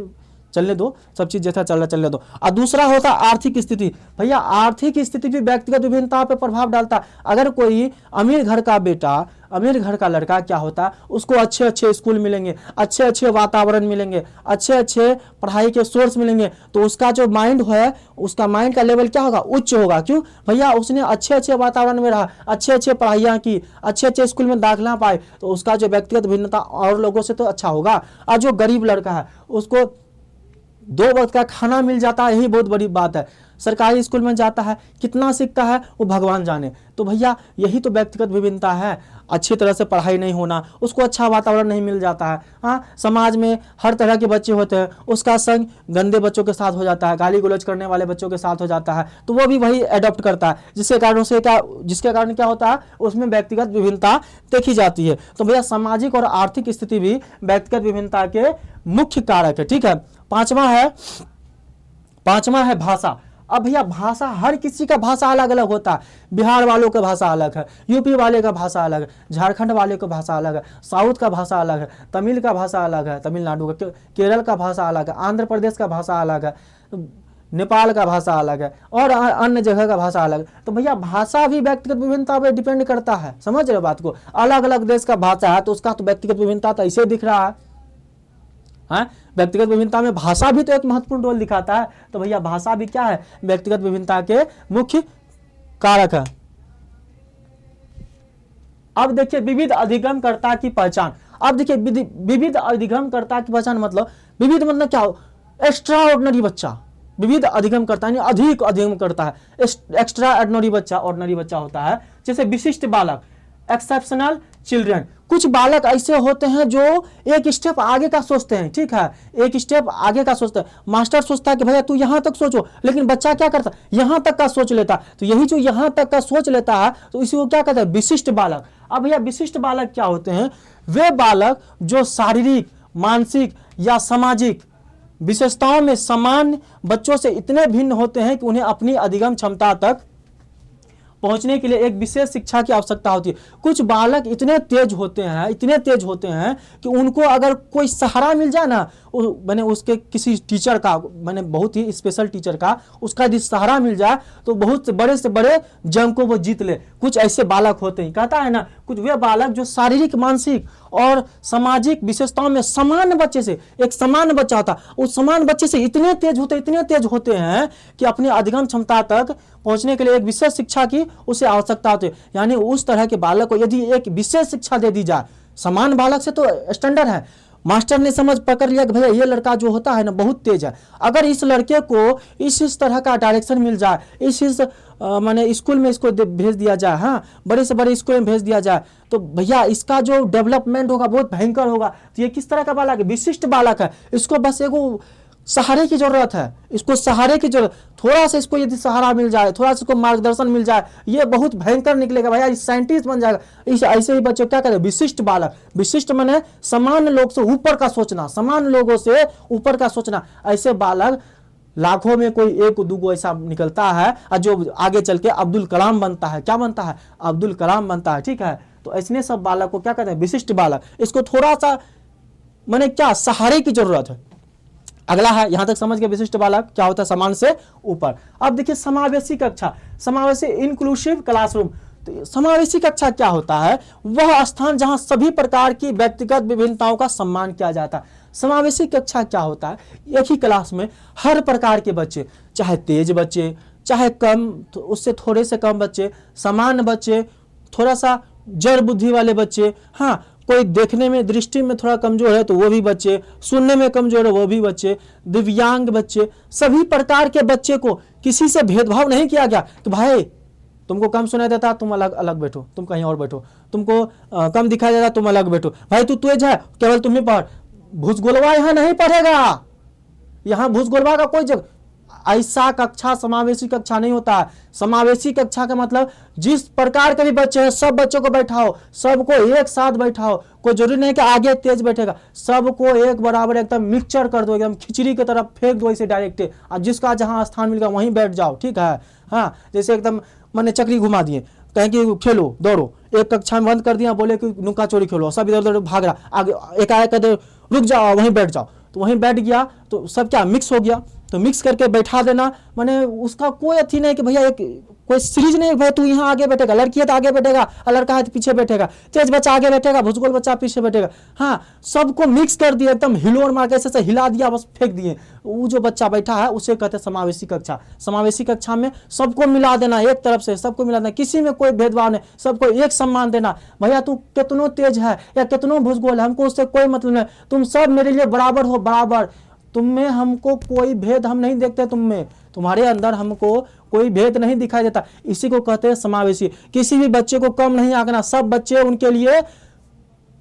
चलने दो, सब चीज जैसा चल रहा चलने दो। और दूसरा होता है आर्थिक स्थिति। भैया आर्थिक स्थिति भी व्यक्तिगत विभिन्नता पे प्रभाव डालता है। अगर कोई अमीर घर का बेटा, अमीर घर का लड़का क्या होता है, उसको अच्छे अच्छे स्कूल मिलेंगे, अच्छे अच्छे वातावरण मिलेंगे, अच्छे अच्छे पढ़ाई के सोर्स मिलेंगे, तो उसका जो माइंड है, उसका माइंड का लेवल क्या होगा? उच्च होगा। क्यों भैया? उसने अच्छे अच्छे वातावरण में रहा, अच्छे अच्छे पढ़ाइयाँ की, अच्छे अच्छे स्कूल में दाखिला पाए, तो उसका जो व्यक्तिगत भिन्नता और लोगों से तो अच्छा होगा। और जो गरीब लड़का है उसको 2 वक्त का खाना मिल जाता है, यही बहुत बड़ी बात है। सरकारी स्कूल में जाता है, कितना सीखता है वो भगवान जाने। तो भैया यही तो व्यक्तिगत विभिन्नता है। अच्छी तरह से पढ़ाई नहीं होना, उसको अच्छा वातावरण नहीं मिल जाता है। हाँ, समाज में हर तरह के बच्चे होते हैं, उसका संग गंदे बच्चों के साथ हो जाता है, गाली गलौज करने वाले बच्चों के साथ हो जाता है, तो वो भी वही एडॉप्ट करता है, जिसके कारण क्या होता है, उसमें व्यक्तिगत विभिन्नता देखी जाती है। तो भैया सामाजिक और आर्थिक स्थिति भी व्यक्तिगत विभिन्नता के मुख्य कारक है, ठीक है। पांचवा है भाषा। अब भैया भाषा, हर किसी का भाषा अलग अलग होता है। बिहार वालों का भाषा अलग है, यूपी वाले का भाषा अलग है, झारखंड वाले का भाषा अलग है, साउथ का भाषा अलग है, तमिल का भाषा अलग है, तमिलनाडु का, केरल का भाषा अलग है, आंध्र प्रदेश का भाषा अलग है, नेपाल का भाषा अलग है और अन्य जगह का भाषा अलग है। तो भैया भाषा भी व्यक्तिगत विभिन्नता पर डिपेंड करता है। समझ रहे बात को? अलग अलग देश का भाषा है तो उसका तो व्यक्तिगत विभिन्नता तो ऐसे दिख रहा है। हाँ, व्यक्तिगत विभिन्नता में भाषा भी तो एक महत्वपूर्ण रोल दिखाता है। तो भैया भाषा भी क्या है? व्यक्तिगत विभिन्नता के मुख्य कारक है। अब देखिए विविध अधिगमकर्ता की पहचान। अब देखिए विविध अधिगमकर्ता की पहचान मतलब, विविध मतलब क्या हो? एक्स्ट्रा ऑर्डिनरी बच्चा। विविध अधिगमकर्ता यानी अधिक अधिगम करता है। एक्स्ट्रा ऑर्डिनरी बच्चा, ऑर्डिनरी बच्चा होता है, जैसे विशिष्ट बालक, एक्सेप्शनल चिल्ड्रन। कुछ बालक ऐसे होते हैं जो एक स्टेप आगे का सोचते हैं, ठीक है, एक स्टेप आगे का सोचते हैं। मास्टर सोचता है कि भैया तू यहां तक सोचो, लेकिन बच्चा क्या करता है? यहां तक का सोच लेता। तो यही जो यहां तक का सोच लेता है तो इसी को क्या कहते हैं? विशिष्ट बालक। अब भैया विशिष्ट बालक क्या होते हैं? वे बालक जो शारीरिक, मानसिक या सामाजिक विशेषताओं में सामान्य बच्चों से इतने भिन्न होते हैं कि उन्हें अपनी अधिगम क्षमता तक पहुंचने के लिए एक विशेष शिक्षा की आवश्यकता होती है। कुछ बालक इतने तेज होते हैं कि उनको अगर कोई सहारा मिल जाए ना, मैंने उसके किसी टीचर का, मैंने बहुत ही स्पेशल टीचर का, उसका यदि सहारा मिल जाए तो बहुत बड़े से बड़े जंग को वो जीत ले। कुछ ऐसे बालक होते हैं, कहता है ना, कुछ वे बालक जो शारीरिक, मानसिक और सामाजिक विशेषताओं में समान बच्चे से, एक समान बच्चा होता, उस समान बच्चे से इतने तेज होते हैं कि अपनी अधिगम क्षमता तक पहुंचने के लिए एक विशेष शिक्षा की उसे आवश्यकता होती है। यानी उस तरह के बालक को यदि एक विशेष शिक्षा दे दी जाए, समान बालक से तो स्टैंडर्ड है, मास्टर ने समझ पकड़ लिया कि भैया ये लड़का जो होता है ना बहुत तेज है, अगर इस लड़के को इस तरह का डायरेक्शन मिल जाए, इस माने स्कूल में इसको भेज दिया जाए, हाँ बड़े से बड़े स्कूल में भेज दिया जाए, तो भैया इसका जो डेवलपमेंट होगा बहुत भयंकर होगा। तो ये किस तरह का बालक है? विशिष्ट बालक है। इसको बस एगो सहारे की जरूरत है, इसको सहारे की जरूरत, थोड़ा सा इसको यदि सहारा मिल जाए, थोड़ा सा इसको मार्गदर्शन मिल जाए, ये बहुत भयंकर निकलेगा भैया, साइंटिस्ट बन जाएगा। इस ऐसे ही बच्चे क्या कहते हैं? विशिष्ट बालक। विशिष्ट माने सामान्य लोग से ऊपर का सोचना, सामान्य लोगों से ऊपर का सोचना। ऐसे बालक लाखों में कोई एक दूगो ऐसा निकलता है और जो आगे चल के अब्दुल कलाम बनता है। क्या बनता है? अब्दुल कलाम बनता है। ठीक है, तो ऐसे सब बालक को क्या कहते हैं? विशिष्ट बालक। इसको थोड़ा सा माने क्या सहारे की जरूरत है। अगला है, यहां तक समझ के विशिष्ट बालक क्या होता है? सामान्य से ऊपर। अब देखिए समावेशी कक्षा, समावेशी इंक्लूसिव क्लासरूम। तो समावेशी कक्षा क्या होता है? वह स्थान जहां सभी प्रकार की व्यक्तिगत विभिन्नताओं का सम्मान किया जाता है। समावेशी कक्षा क्या होता है? एक ही क्लास में हर प्रकार के बच्चे, चाहे तेज बच्चे, चाहे कम तो उससे थोड़े से कम बच्चे, सामान्य बच्चे, थोड़ा सा जड़ बुद्धि वाले बच्चे, हाँ कोई देखने में दृष्टि में थोड़ा कमजोर है तो वो भी बच्चे, सुनने में कमजोर है वो भी बच्चे, दिव्यांग बच्चे, सभी प्रकार के बच्चे को किसी से भेदभाव नहीं किया गया कि भाई तुमको कम सुनाई देता तुम अलग अलग बैठो, तुम कहीं और बैठो, तुमको कम दिखाई देता तुम अलग बैठो, भाई तू तेज है केवल तुम ही पढ़। भूसगोलवा यहाँ नहीं पढ़ेगा, यहाँ भूसगोलवा का कोई जगह। ऐसा कक्षा समावेशी कक्षा नहीं होता है। समावेशी कक्षा का मतलब जिस प्रकार के भी बच्चे हैं सब बच्चों को बैठाओ, सबको एक साथ बैठाओ। कोई जरूरी नहीं कि आगे तेज बैठेगा, सबको एक बराबर एकदम मिक्सचर कर दो, एकदम खिचड़ी की तरफ फेंक दो इसे डायरेक्ट, और जिसका जहां स्थान मिलेगा वहीं बैठ जाओ। ठीक है, हाँ जैसे एकदम मैंने चक्री घुमा दिए, कहें कि खेलो दौड़ो, एक कक्षा में बंद कर दिया, बोले कि नुका चोरी खेलो, सब इधर उधर भाग रहा, आगे एकाएक रुक जाओ वहीं बैठ जाओ, तो वहीं बैठ गया तो सब क्या मिक्स हो गया। तो मिक्स करके बैठा देना, माने उसका कोई अथी नहीं कि भैया एक कोई सीरीज नहीं भाई तू यहाँ आगे बैठेगा, लड़की है तो आगे बैठेगा और लड़का है तो पीछे बैठेगा, तेज बच्चा आगे बैठेगा, भुजगोल बच्चा पीछे बैठेगा। हाँ सबको मिक्स कर दिया, एकदम हिलोर मार के ऐसे हिला दिया, बस फेंक दिए। वो जो बच्चा बैठा है उसे कहते हैं समावेशी कक्षा। समावेशी कक्षा में सबको मिला देना, एक तरफ से सबको मिला देना, किसी में कोई भेदभाव नहीं, सबको एक सम्मान देना। भैया तू कितनों तेज है या कितनों भुजगोल है, हमको उससे कोई मतलब नहीं, तुम सब मेरे लिए बराबर हो, बराबर। तुम में हमको कोई भेद हम नहीं देखते, तुम में, तुम्हारे अंदर हमको कोई भेद नहीं दिखाई देता। इसी को कहते हैं समावेशी। किसी भी बच्चे को कम नहीं आंकना, सब बच्चे उनके लिए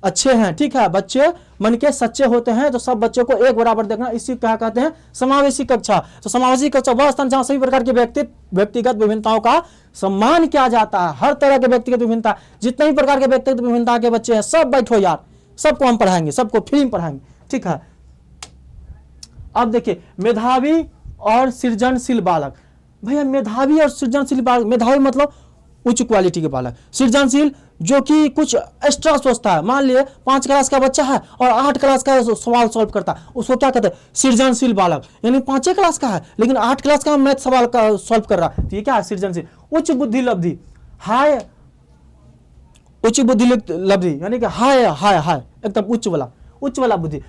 अच्छे हैं। ठीक है, बच्चे मन के सच्चे होते हैं तो सब बच्चों को एक बराबर देखना, इसी क्या कहते हैं? समावेशी कक्षा। तो समावेशी कक्षा वह स्थान जहां सभी प्रकार के व्यक्तिगत विभिन्नताओं का सम्मान किया जाता है। हर तरह के व्यक्तिगत विभिन्नता, जितने भी प्रकार के व्यक्तिगत विभिन्नता के बच्चे हैं सब बैठो यार, सबको हम पढ़ाएंगे, सबको फ्री में पढ़ाएंगे। ठीक है, अब देखिए मेधावी और सृजनशील बालक। भैया मेधावी और सृजनशील बालक, मेधावी मतलब उच्च क्वालिटी के बालक, सृजनशील जो कि कुछ एक्स्ट्रा सोचता है। मान लिए 5 क्लास का बच्चा है और 8 क्लास का सवाल सॉल्व करता है, उसको क्या कहते हैं? सृजनशील बालक। यानी 5 क्लास का है लेकिन 8 क्लास का मैथ सवाल का सॉल्व कर रहा है, तो ये क्या है? सृजनशील। उच्च बुद्धि लब्धि, हाय उच्च बुद्धि लब्धि यानी कि हाय हाय हाय एकदम उच्च वाला बुद्धि।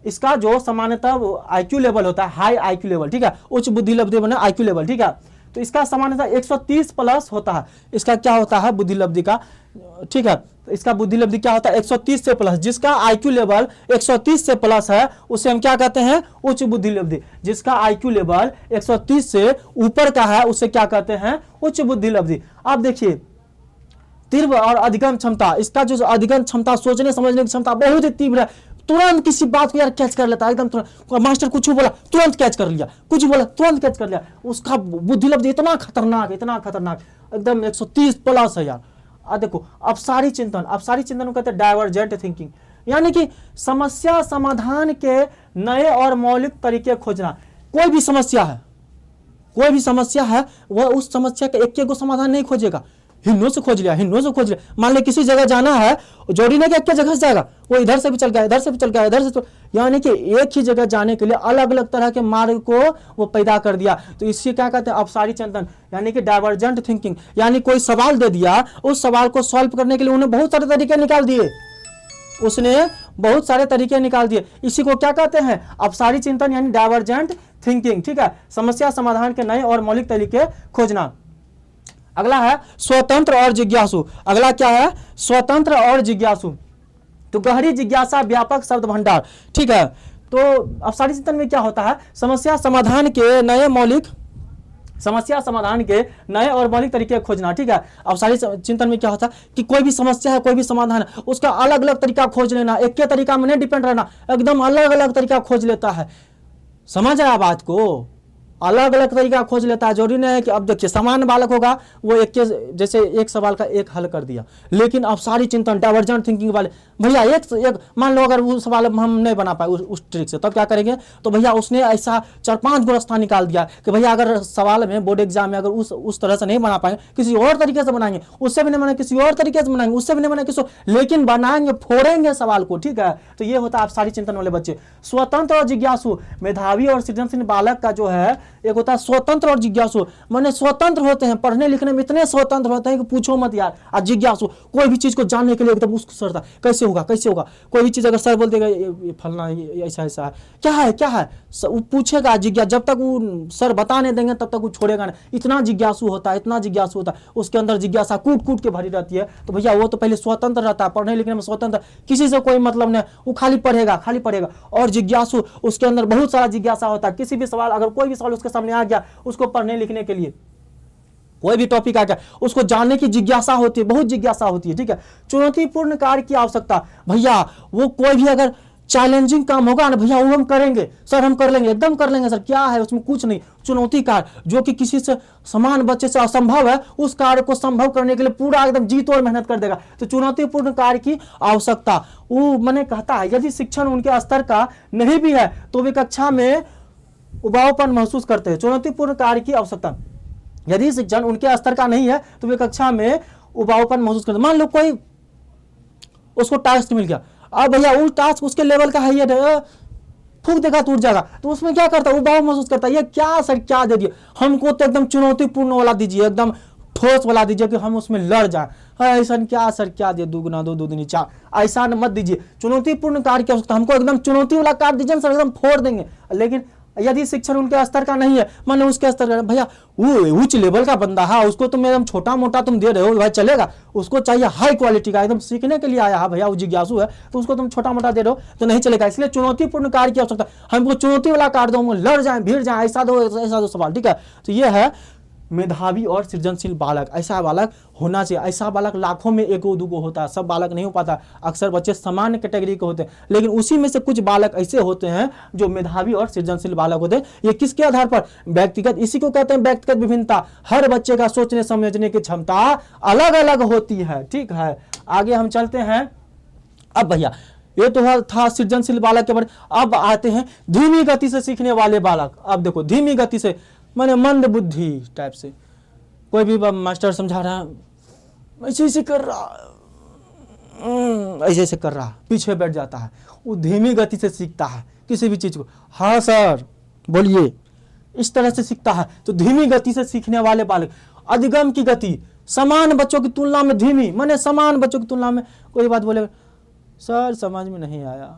इसका जो सामान्यतः IQ लेवल होता है, हाई IQ लेवल। ठीक है, उच्च बुद्धि लब्धि बना IQ लेवल। ठीक है, तो इसका सामान्यतः 130 प्लस होता है। इसका क्या होता है? बुद्धि लब्धि का। ठीक है, तो इसका बुद्धि लब्धि क्या होता है? 130 से प्लस। जिसका IQ लेवल 130 से प्लस है उसे हम क्या कहते हैं? उच्च बुद्धि लब्धि। जिसका IQ लेवल 130 से ऊपर का है उसे क्या कहते हैं? उच्च बुद्धि लब्धि। अब देखिए तीव्र और अधिगम क्षमता, इसका जो अधिगम क्षमता, सोचने समझने की क्षमता बहुत ही तीव्र है। तुरंत किसी बात को यार कैच कर लेता है, एकदम तुरंत। मास्टर कुछ बोला तुरंत कैच कर लिया, कुछ बोला तुरंत कैच कर लिया। उसका बुद्धि लब्धि इतना खतरनाक एकदम 130 प्लस है यार। देखो अपसारी चिंतन को कहते हैं डाइवर्जेंट थिंकिंग, यानी कि समस्या समाधान के नए और मौलिक तरीके खोजना। कोई भी समस्या है वह उस समस्या का एक को समाधान नहीं खोजेगा, हिन्नों से खोज लिया। मान ले किसी जगह जाना है, जोड़ी नहीं क्या जगह से जाएगा, वो इधर से भी चल गया, इधर से भी चल गया, इधर से तो, यानी कि एक ही जगह जाने के लिए अलग अलग तरह के मार्ग को वो पैदा कर दिया। तो इससे क्या कहते हैं? अपसारी चिंतन, यानी कि डाइवर्जेंट थिंकिंग। यानी कोई सवाल दे दिया, उस सवाल को सॉल्व करने के लिए उन्हें बहुत सारे तरीके निकाल दिए, इसी को क्या कहते हैं? अपसारी चिंतन यानी डाइवर्जेंट थिंकिंग। ठीक है, समस्या समाधान के नए और मौलिक तरीके खोजना। अगला है स्वतंत्र और जिज्ञासु। अगला क्या है? स्वतंत्र और जिज्ञासु। तो गहरी जिज्ञासा, व्यापक शब्द भंडार, ठीक है। तो अपसारी चिंतन में क्या होता है, समस्या समाधान के नए और मौलिक तरीके खोजना, ठीक है। अपसारी चिंतन में क्या होता है कि कोई भी समस्या है, कोई भी समाधान है, उसका अलग अलग तरीका खोज लेना, एक के तरीका में नहीं डिपेंड रहना, एकदम अलग अलग तरीका खोज लेता है। समझ आया बात को, अलग अलग तरीका खोज लेता है। जरूरी नहीं है कि अब देखिए सामान्य बालक होगा वो एक के जैसे एक सवाल का एक हल कर दिया, लेकिन अब सारी चिंतन डाइवर्जेंट थिंकिंग वाले भैया एक मान लो अगर वो सवाल हम नहीं बना पाए उस ट्रिक से, तब क्या करेंगे, तो भैया उसने ऐसा 4-5 गो रास्ता निकाल दिया कि भैया अगर सवाल में बोर्ड एग्जाम में अगर उस तरह से नहीं बना पाएंगे, किसी और तरीके से बनाएंगे, उससे भी नहीं बने किसी और तरीके से बनाएंगे, उससे भी नहीं बने किसी, लेकिन बनाएंगे, फोड़ेंगे सवाल को, ठीक है। तो ये होता है आप सारी चिंतन वाले बच्चे। स्वतंत्र और जिज्ञासु, मेधावी और सृजनशील बालक का जो है एक होता है स्वतंत्र और जिज्ञासु, माने स्वतंत्र होते हैं, पढ़ने लिखने में इतने स्वतंत्र होते हैं कि पूछो मत यार। और जिज्ञासु, कोई भी चीज को जानने के लिए एकदम उत्सुकता, कैसे होगा कैसे होगा, कोई भी चीज अगर सर बोल देगा ये फलना ऐसा ऐसा है, क्या है वो पूछेगा जिज्ञासा, जब तक वो सर बता नहीं देंगे तब तक वो छोड़ेगा नहीं, इतना जिज्ञासु होता है, इतना जिज्ञासु होता है, उसके अंदर जिज्ञासा कूट कूट के भरी रहती है। तो भैया वो तो पहले स्वतंत्र रहता है, पढ़ने लिखने में स्वतंत्र, किसी से कोई मतलब नहीं, वो खाली पढ़ेगा। और जिज्ञासु, उसके अंदर बहुत सारा जिज्ञासा होता है, किसी भी सवाल अगर कोई भी सवाल उसके सामने आ गया, उसको पढ़ने लिखने के लिए कोई भी टॉपिक आ गया, उसको जानने की जिज्ञासा होती है, बहुत जिज्ञासा होती है, ठीक है। चुनौतीपूर्ण कार्य की आवश्यकता, भैया वो कोई भी अगर चैलेंजिंग काम होगा ना भैया वो हम करेंगे सर, हम कर लेंगे, एकदम कर लेंगे सर, क्या है उसमें, कुछ नहीं। चुनौती कार्य जो कि किसी से समान बच्चे से असंभव है, उस कार्य को संभव करने के लिए पूरा एकदम जी तोड़ मेहनत कर देगा। तो चुनौतीपूर्ण कार्य की आवश्यकता, वो मैंने कहता है यदि शिक्षण उनके स्तर का नहीं भी है तो वे कक्षा में उबाऊपन महसूस करते हैं। चुनौतीपूर्ण कार्य की आवश्यकता, यदि शिक्षण उनके स्तर का नहीं है तो वे कक्षा में उबाऊपन महसूस करते हैं। मान लो कोई उसको टास्क मिल गया, अब भैया वो टास्क उसके लेवल का है, ये फूक देगा टूट जाएगा, तो उसमें क्या करता है, उबाऊ महसूस करता है, ये क्या सर क्या दे दिए हमको, तो एकदम चुनौतीपूर्ण वाला दीजिए, एकदम ठोस वाला दीजिए कि हम उसमें लड़ जाए, ऐसा क्या सर क्या दे, 2 गुना 2 2 दूनी 4, ऐसा मत दीजिए। चुनौतीपूर्ण कार्य की आवश्यकता, हमको एकदम चुनौती वाला कार्य दीजिए सर, एकदम फोड़ देंगे। लेकिन यदि शिक्षण उनके स्तर का नहीं है, मान लो उसके स्तर का, भैया वो उच्च लेवल का बंदा है, उसको तुम एकदम छोटा मोटा तुम दे रहे हो भाई चलेगा, उसको चाहिए हाई क्वालिटी का, एकदम सीखने के लिए आया है भैया, वो जिज्ञासु है, तो उसको तुम छोटा मोटा दे रहे हो तो नहीं चलेगा। इसलिए चुनौतीपूर्ण कार्य की आवश्यकता, हमको चुनौती वाला कार्य दो, हम लड़ जाए भीड़ जाए, ऐसा दो सवाल, ठीक है। तो ये है मेधावी और सृजनशील बालक, ऐसा बालक होना चाहिए। ऐसा बालक लाखों में 1-2 होता है, सब बालक नहीं हो पाता, अक्सर बच्चे सामान्य कैटेगरी के होते हैं, लेकिन उसी में से कुछ बालक ऐसे होते हैं जो मेधावी और सृजनशील बालक होते हैं। ये किसके आधार पर, व्यक्तिगत, इसी को कहते हैं व्यक्तिगत विभिन्नता। हर बच्चे का सोचने समझने की क्षमता अलग अलग होती है, ठीक है। आगे हम चलते हैं। अब भैया ये तो था सृजनशील बालक के बारे, अब आते हैं धीमी गति से सीखने वाले बालक। अब देखो धीमी गति से माने मंद बुद्धि टाइप से, कोई भी मास्टर समझा रहा ऐसे ऐसे कर रहा, ऐसे ऐसे कर रहा, पीछे बैठ जाता है, वो धीमी गति से सीखता है किसी भी चीज को। हाँ सर बोलिए, इस तरह से सीखता है। तो धीमी गति से सीखने वाले बालक, अधिगम की गति समान बच्चों की तुलना में धीमी, माने समान बच्चों की तुलना में, कोई बात बोले सर समझ में नहीं आया,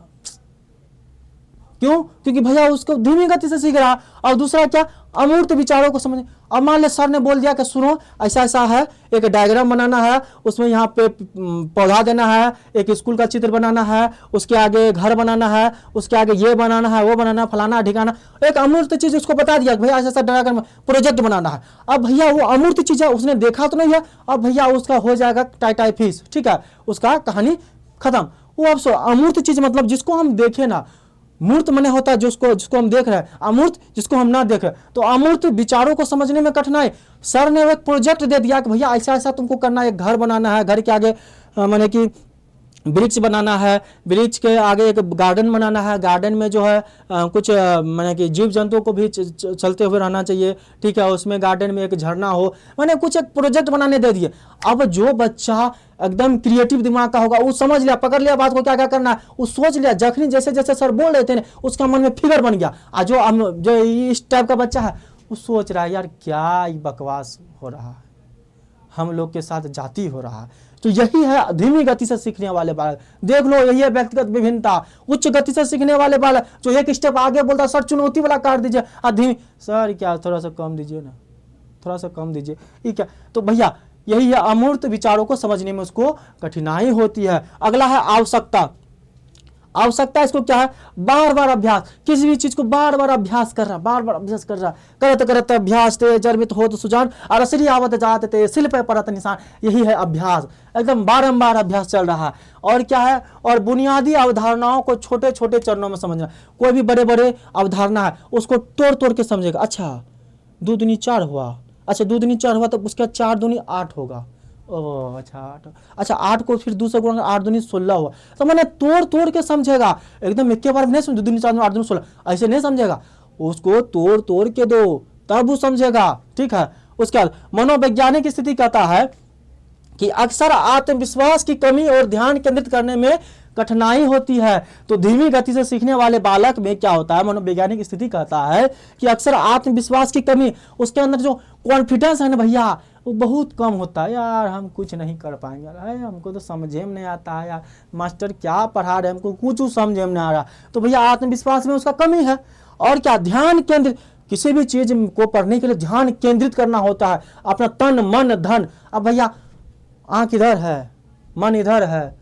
क्यों, क्योंकि भैया उसको धीमी गति से सीख रहा। और दूसरा क्या, अमूर्त विचारों को समझ, अब मान ले सर ने बोल दिया कि सुनो ऐसा ऐसा है, एक डायग्राम बनाना है, उसमें यहाँ पे पौधा देना है, एक स्कूल का चित्र बनाना है, उसके आगे घर बनाना है, उसके आगे ये बनाना है, वो बनाना है, फलाना ठिकाना, एक अमूर्त चीज उसको बता दिया भैया ऐसा ऐसा डायग्राम प्रोजेक्ट बनाना है। अब भैया वो अमूर्त चीज है, उसने देखा तो नहीं है, अब भैया उसका हो जाएगा टाई फिश, ठीक है, उसका कहानी खत्म। वो अब अमूर्त चीज मतलब जिसको हम देखे ना, मूर्त मने होता है जिसको हम देख रहे हैं, अमूर्त जिसको हम ना देख रहे। तो अमूर्त विचारों को समझने में कठिनाई, सर ने एक प्रोजेक्ट दे दिया कि भैया ऐसा ऐसा तुमको करना है, एक घर बनाना है, घर के आगे माने कि वृक्ष बनाना है, वृक्ष के आगे एक गार्डन बनाना है, गार्डन में जो है कुछ माने कि जीव जंतुओं को भी चलते हुए रहना चाहिए, ठीक है, उसमें गार्डन में एक झरना हो, मैंने कुछ एक प्रोजेक्ट बनाने दे दिए। अब जो बच्चा एकदम क्रिएटिव दिमाग का होगा वो समझ लिया, पकड़ लिया बात को, क्या क्या करना है वो सोच लिया, जखनी जैसे जैसे सर बोल रहे थे ना उसका मन में फिगर बन गया। और जो इस टाइप का बच्चा है वो सोच रहा है यार क्या बकवास हो रहा है, हम लोग के साथ जाति हो रहा है। तो यही है धीमी गति से सीखने वाले बालक, देख लो यही है व्यक्तिगत विभिन्नता। उच्च गति से सीखने वाले बालक जो एक स्टेप आगे बोलता है, सर चुनौती वाला काट दीजिए, और धीमी सर क्या थोड़ा सा कम दीजिए ना, थोड़ा सा कम दीजिए, ये क्या। तो भैया यही है अमूर्त विचारों को समझने में उसको कठिनाई होती है। अगला है आवश्यकता, आवश्यकता इसको क्या है, बार बार अभ्यास, किसी भी चीज को बार बार अभ्यास कर रहा, बार बार अभ्यास कर रहा, करते करते अभ्यास ते जर्मित हो तो सुजान और असली आवत जाते थे शिल्प परत निशान, यही है अभ्यास, एकदम बारंबार अभ्यास चल रहा है। और क्या है, और बुनियादी अवधारणाओं को छोटे छोटे चरणों में समझना, कोई भी बड़े बड़े अवधारणा है उसको तोड़ तोड़ के समझेगा। अच्छा 2 दूनी 4 हुआ, अच्छा 2 दूनी 4 हुआ तो उसका 4 दूनी 8 होगा, ओह अच्छा 8, अच्छा 8 को फिर 2 से गुणा 8 दूनी 16 हुआ, तो मैंने तोड़ तोड़ के समझेगा, एकदम एक के बार में नहीं समझे 2 दूनी 4 दूनी 8 दूनी 16 ऐसे नहीं समझेगा, उसको तोड़ तोड़ के दो तब वो समझेगा। ठीक है, उसके बाद मनोवैज्ञानिक स्थिति कहता है कि अक्सर आत्मविश्वास की कमी और ध्यान केंद्रित करने में कठिनाई होती है। तो धीमी गति से सीखने वाले बालक में क्या होता है, मनोवैज्ञानिक स्थिति कहता है कि अक्सर आत्मविश्वास की कमी, उसके अंदर जो कॉन्फिडेंस है ना भैया वो बहुत कम होता है, यार हम कुछ नहीं कर पाएंगे, यार हमको तो समझे में नहीं आता है, यार मास्टर क्या पढ़ा रहे हमको कुछ समझे में नहीं आ रहा, तो भैया आत्मविश्वास में उसका कमी है। और क्या, ध्यान केंद्रित, किसी भी चीज को पढ़ने के लिए ध्यान केंद्रित करना होता है, अपना तन मन धन। अब भैया आंख इधर है, मन इधर है,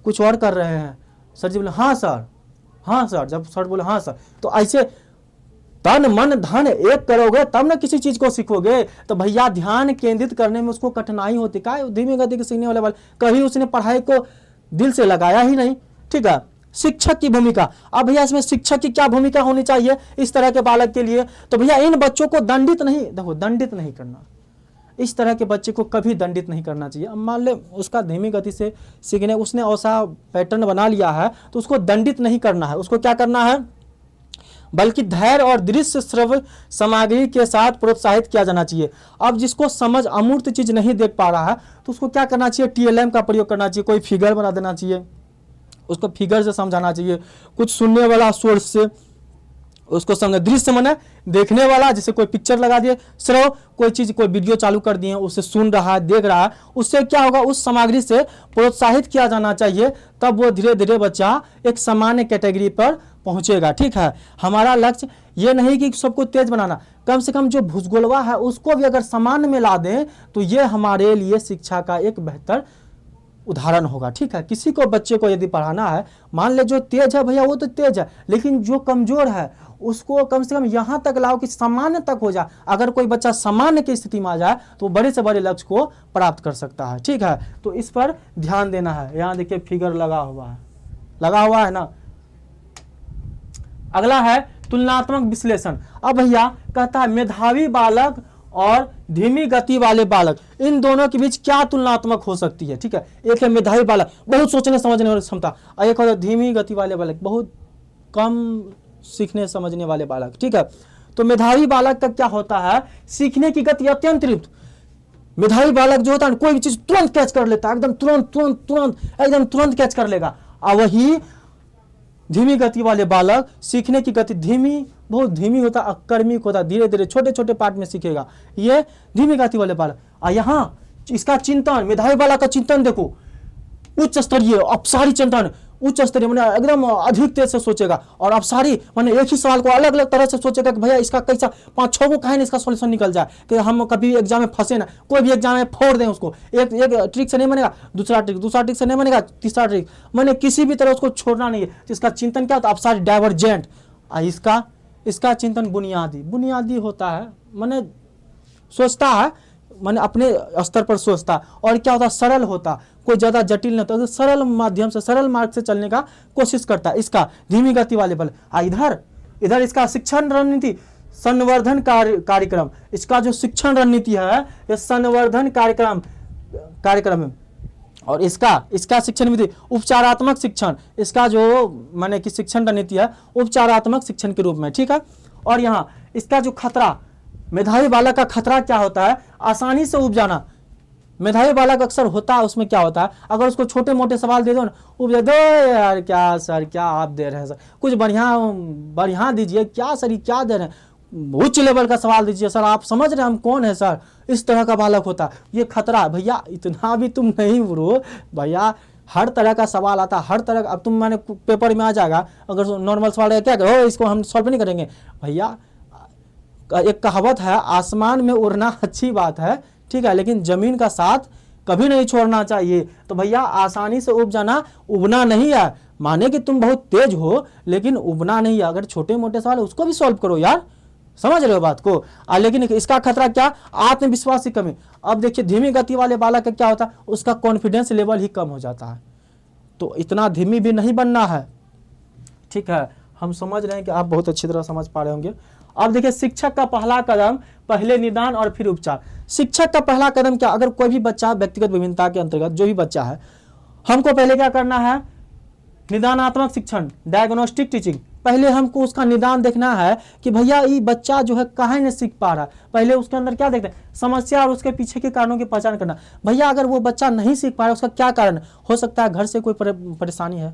कुछ और कर रहे हैं, सर जी बोले हाँ सर, हाँ सर, जब सर बोले हाँ सर, तो ऐसे तन मन धन एक करोगे तब ना किसी चीज को सीखोगे। तो भैया ध्यान केंद्रित करने में उसको कठिनाई होती है, धीमी गति के सीखने वाले कभी उसने पढ़ाई को दिल से लगाया ही नहीं। ठीक है, शिक्षक की भूमिका, अब भैया इसमें शिक्षक की क्या भूमिका होनी चाहिए इस तरह के बालक के लिए, तो भैया इन बच्चों को दंडित नहीं, देखो दंडित नहीं करना, इस तरह के बच्चे को कभी दंडित नहीं करना चाहिए। अब मान ले उसका धीमी गति से सीखने, उसने ऐसा पैटर्न बना लिया है तो उसको दंडित नहीं करना है, उसको क्या करना है, बल्कि धैर्य और दृश्य श्रव्य सामग्री के साथ प्रोत्साहित किया जाना चाहिए। अब जिसको समझ अमूर्त चीज नहीं देख पा रहा है तो उसको क्या करना चाहिए, TLM का प्रयोग करना चाहिए, कोई फिगर बना देना चाहिए, उसको फिगर से समझाना चाहिए, कुछ सुनने वाला सोर्स से उसको समझ, दृश्य माने देखने वाला, जैसे कोई पिक्चर लगा दिए, श्रव कोई चीज कोई वीडियो चालू कर दिए उसे सुन रहा है देख रहा है, उससे क्या होगा, उस सामग्री से प्रोत्साहित किया जाना चाहिए, तब वो धीरे धीरे बच्चा एक सामान्य कैटेगरी पर पहुंचेगा। ठीक है, हमारा लक्ष्य ये नहीं कि सबको तेज बनाना, कम से कम जो भूगोलवा है उसको भी अगर सामान्य में ला दें तो ये हमारे लिए शिक्षा का एक बेहतर उदाहरण होगा। ठीक है, किसी को बच्चे को यदि पढ़ाना है, मान ले जो तेज है भैया वो तो तेज है, लेकिन जो कमजोर है उसको कम से कम यहाँ तक लाओ कि सामान्य तक हो जाए। अगर कोई बच्चा सामान्य की स्थिति में आ जाए तो बड़े से बड़े लक्ष्य को प्राप्त कर सकता है। ठीक है, तो इस पर ध्यान देना है। यहाँ देखिए फिगर लगा हुआ है ना। अगला है तुलनात्मक विश्लेषण। अब भैया कहता है मेधावी बालक और धीमी गति वाले बालक, इन दोनों के बीच क्या तुलनात्मक हो सकती है। ठीक है, एक है मेधावी बालक, बहुत सोचने समझने वाली क्षमता, और एक है धीमी गति वाले बालक, बहुत कम सीखने समझने वाले बालक। ठीक है, तो मेधावी बालक का क्या होता है, सीखने की गति अत्यंत तीव्र। मेधावी बालक जो होता है कोई भी चीज तुरंत कैच कर लेता है, एकदम तुरंत कैच कर लेगा। और वही धीमी गति वाले बालक सीखने की गति धीमी, बहुत धीमी होता है, अकर्मिक होता है, धीरे धीरे छोटे छोटे पार्ट में सीखेगा, ये धीमी गति वाले बालक। और यहाँ इसका चिंतन, मेधावी बालक का चिंतन देखो उच्च स्तरीय, अपसारी चिंतन उच्च स्तरीय, मैंने एकदम अधिक तेज से सोचेगा, और अपसारी मैंने एक ही सवाल को अलग अलग तरह से सोचेगा कि भैया इसका कैसा 5-6 को कहीं इसका सॉल्यूशन निकल जाए, कि हम कभी एग्जाम में फंसे ना, कोई भी एग्जाम में फोड़ दें उसको, एक ट्रिक से नहीं बनेगा, दूसरा ट्रिक से नहीं बनेगा, तीसरा ट्रिक, मैंने किसी भी तरह उसको छोड़ना नहीं है। तो इसका चिंतन क्या होता है, अपसारी, डाइवर्जेंट। इसका चिंतन बुनियादी होता है, मैंने सोचता है, मैंने अपने स्तर पर सोचता, और क्या होता है, सरल होता, कोई ज्यादा जटिल नहीं होता, तो सरल माध्यम से, सरल मार्ग से चलने का कोशिश करता है। इसका धीमी गति वाले बल। इधर इसका शिक्षण रणनीति, संवर्धन कार्यक्रम, इसका जो शिक्षण रणनीति है ये संवर्धन कार्यक्रम है। और इसका शिक्षण नीति उपचारात्मक शिक्षण, इसका जो माने कि शिक्षण रणनीति है उपचारात्मक शिक्षण के रूप में। ठीक है, और यहाँ इसका जो खतरा, मेधावी बालक का खतरा क्या होता है, आसानी से उब जाना। मेधावी बालक अक्सर होता है, उसमें क्या होता है, अगर उसको छोटे मोटे सवाल दे दो ना, उब दो यार, क्या सर क्या आप दे रहे हैं सर, कुछ बढ़िया दीजिए, क्या सर क्या दे रहे हैं, उच्च लेवल का सवाल दीजिए सर, आप समझ रहे हैं हम कौन है सर, इस तरह का बालक होता है। ये खतरा भैया, इतना भी तुम नहीं बुरो भैया, हर तरह का सवाल आता है, हर तरह का। अब तुम मैंने पेपर में आ जाएगा, अगर नॉर्मल सवाल है क्या करो इसको हम सॉल्व नहीं करेंगे भैया। एक कहावत है, आसमान में उड़ना अच्छी बात है, ठीक है, लेकिन जमीन का साथ कभी नहीं छोड़ना चाहिए। तो भैया आसानी से उब जाना, उबना नहीं है, माने कि तुम बहुत तेज हो लेकिन उबना नहीं, अगर छोटे मोटे सवाल उसको भी सॉल्व करो यार, समझ रहे हो बात को। लेकिन इसका खतरा क्या, आत्मविश्वास की कमी। अब देखिए धीमी गति वाले बालक का क्या होता है, उसका कॉन्फिडेंस लेवल ही कम हो जाता है, तो इतना धीमी भी नहीं बनना है, ठीक है। हम समझ रहे हैं कि आप बहुत अच्छी तरह समझ पा रहे होंगे। अब देखिए शिक्षक का पहला कदम, पहले निदान और फिर उपचार। शिक्षक का पहला कदम क्या, अगर कोई भी बच्चा व्यक्तिगत विभिन्नता के अंतर्गत जो भी बच्चा है, हमको पहले क्या करना है, निदानात्मक शिक्षण, डायग्नोस्टिक टीचिंग। पहले हमको उसका निदान देखना है कि भैया ये बच्चा जो है काहे नहीं सीख पा रहा है। पहले उसके अंदर क्या देखते हैं, समस्या और उसके पीछे के कारणों की पहचान करना। भैया अगर वो बच्चा नहीं सीख पा रहा है, उसका क्या कारण हो सकता है, घर से कोई परेशानी है,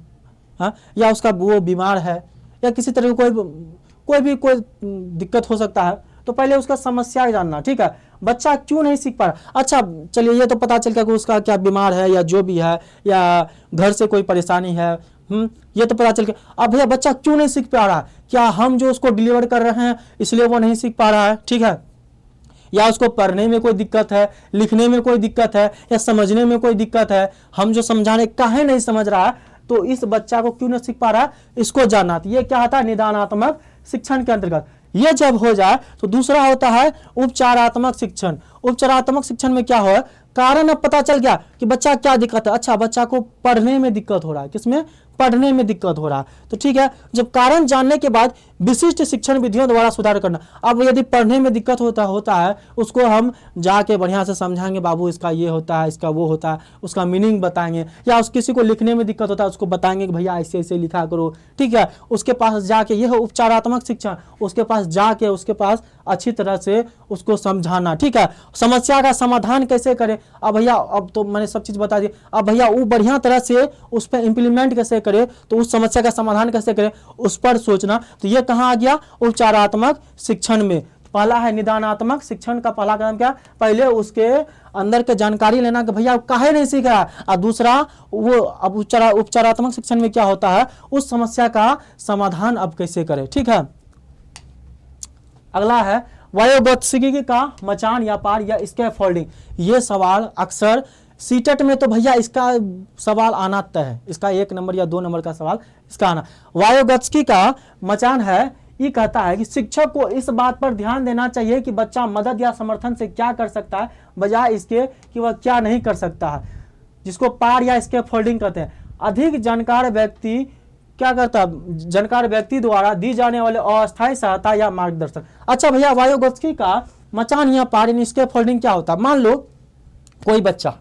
हाँ, या उसका वो बीमार है, या किसी तरह कोई दिक्कत हो सकता है। तो पहले उसका समस्या जानना, ठीक है, बच्चा क्यों नहीं सीख पा रहा। अच्छा चलिए ये तो पता चल गया कि उसका क्या बीमार है या जो भी है, या घर से कोई परेशानी है, ये तो पता चल गया। अब भैया बच्चा क्यों नहीं सीख पा रहा, क्या हम जो उसको डिलीवर कर रहे हैं इसलिए वो नहीं सीख पा रहा है, ठीक है, या उसको पढ़ने में कोई दिक्कत है, लिखने में कोई दिक्कत है, या समझने में कोई दिक्कत है, हम जो समझाने काहे नहीं समझ रहा है, तो इस बच्चा को क्यों नहीं सीख पा रहा है, इसको जानना। तो ये क्या होता है, निदानात्मक शिक्षण के अंतर्गत। ये जब हो जाए तो दूसरा होता है उपचारात्मक शिक्षण। उपचारात्मक शिक्षण में क्या हो, कारण अब पता चल गया कि बच्चा क्या दिक्कत है। अच्छा बच्चा को पढ़ने में दिक्कत हो रहा है, किसमें, पढ़ने में दिक्कत हो रहा है, तो ठीक है, जब कारण जानने के बाद विशिष्ट शिक्षण विधियों द्वारा सुधार करना। अब यदि पढ़ने में दिक्कत होता है उसको हम जाके बढ़िया से समझाएंगे, बाबू इसका ये होता है, इसका वो होता है, उसका मीनिंग बताएंगे। या उस किसी को लिखने में दिक्कत होता है उसको बताएंगे कि भैया ऐसे ऐसे लिखा करो, ठीक है, उसके पास जाके, यह उपचारात्मक शिक्षण, उसके पास जाके उसके पास अच्छी तरह से उसको समझाना, ठीक है। समस्या का समाधान कैसे करें, अब भैया अब तो मैंने सब चीज बता दी, अब भैया वो बढ़िया तरह से उस पर इंप्लीमेंट कैसे करे, तो उस समस्या का समाधान कैसे करें उस पर सोचना। तो ये कहाँ आ गया, उपचारात्मक शिक्षण में। पहला है निदानात्मक शिक्षण का पहला कदम क्या, पहले उसके अंदर के जानकारी लेना कि भैया काहे नहीं सीख रहा, और दूसरा वो अब उपचारात्मक शिक्षण में क्या होता है, उस समस्या का समाधान अब कैसे करें, ठीक है। अगला है वायुगतिकी का मचान या पार या स्कैफोल्डिंग। ये सवाल अक्सर सीटेट में तो भैया इसका सवाल आना तय है, इसका 1 नंबर या 2 नंबर का सवाल इसका आना। वायुगतिकी का मचान है, ये कहता है कि शिक्षक को इस बात पर ध्यान देना चाहिए कि बच्चा मदद या समर्थन से क्या कर सकता है, बजाय इसके कि वह क्या नहीं कर सकता है, जिसको पार या स्कैफोल्डिंग कहते हैं। अधिक जानकार व्यक्ति क्या करता है, जानकार व्यक्ति द्वारा दी जाने वाले अस्थायी सहायता या मार्गदर्शन। अच्छा भैया वायुगतिकी का मचान या पार इन स्कैफोल्डिंग क्या होता है, मान लो कोई बच्चा,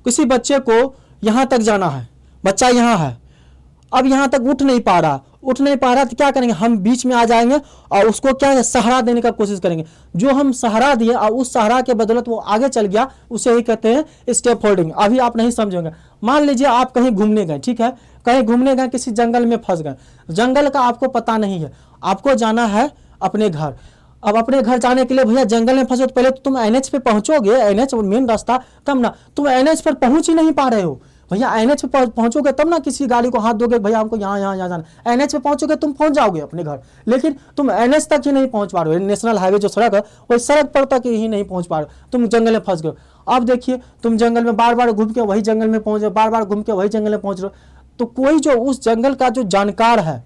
किसी बच्चे को यहां तक जाना है, बच्चा यहां है, अब यहां तक उठ नहीं पा रहा तो क्या करेंगे, हम बीच में आ जाएंगे और उसको क्या है, सहारा देने का कोशिश करेंगे। जो हम सहारा दिए और उस सहारा के बदौलत वो आगे चल गया, उसे ही कहते हैं स्कैफोल्डिंग। अभी आप नहीं समझेंगे। मान लीजिए आप कहीं घूमने गए, ठीक है, कहीं घूमने गए, किसी जंगल में फंस गए, जंगल का आपको पता नहीं है, आपको जाना है अपने घर। अब अपने घर जाने के लिए भैया जंगल में फंसे तो पहले तो तुम एनएच पे पहुंचोगे, एनएच मेन रास्ता, तब ना तुम एनएच पर पहुंच ही नहीं पा रहे हो भैया। एनएच पे पहुंचोगे तब ना किसी गाड़ी को हाथ दोगे, भैया हमको यहाँ यहाँ यहाँ जाना। एनएच पे पहुंचोगे तुम पहुंच जाओगे अपने घर, लेकिन तुम एनएच तक ही नहीं पहुंच पा रहे हो। नेशनल हाईवे जो सड़क है वो सड़क पर तक ही नहीं पहुंच पा रहे हो, तुम जंगल में फंस गए। अब देखिए तुम जंगल में बार बार घूम के वही जंगल में पहुंच रहे हो, बार बार घूम के वही जंगल में पहुंच रहे हो। तो कोई जो उस जंगल का जो जानकार है,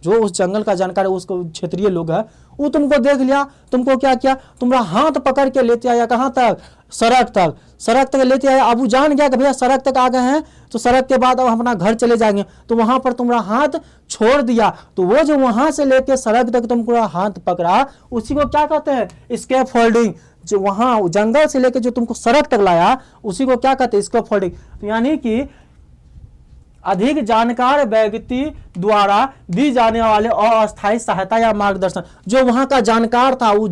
जो उस जंगल का जानकार है, उसको क्षेत्रीय लोग है, वो तुमको देख लिया, तुमको क्या किया, तुम्हारा हाथ पकड़ के लेते आया कहाँ तक, सड़क तक लेते आया। अब वो जान गया कि भैया सड़क तक आ गए हैं, तो सड़क के बाद अब हम अपना घर चले जाएंगे, तो वहां पर तुम्हारा हाथ छोड़ दिया। तो वो जो वहां से लेके सड़क तक तुमको हाथ पकड़ा, उसी को क्या कहते हैं, स्कैफोल्डिंग। जो वहां जंगल से लेके जो तुमको सड़क तक लाया, उसी को क्या कहते हैं, स्कैफोल्डिंग। तो यानी कि अधिक जानकार व्यक्ति द्वारा दी जाने वाले अस्थायी सहायता या मार्गदर्शन। जो वहां का जानकार था, वो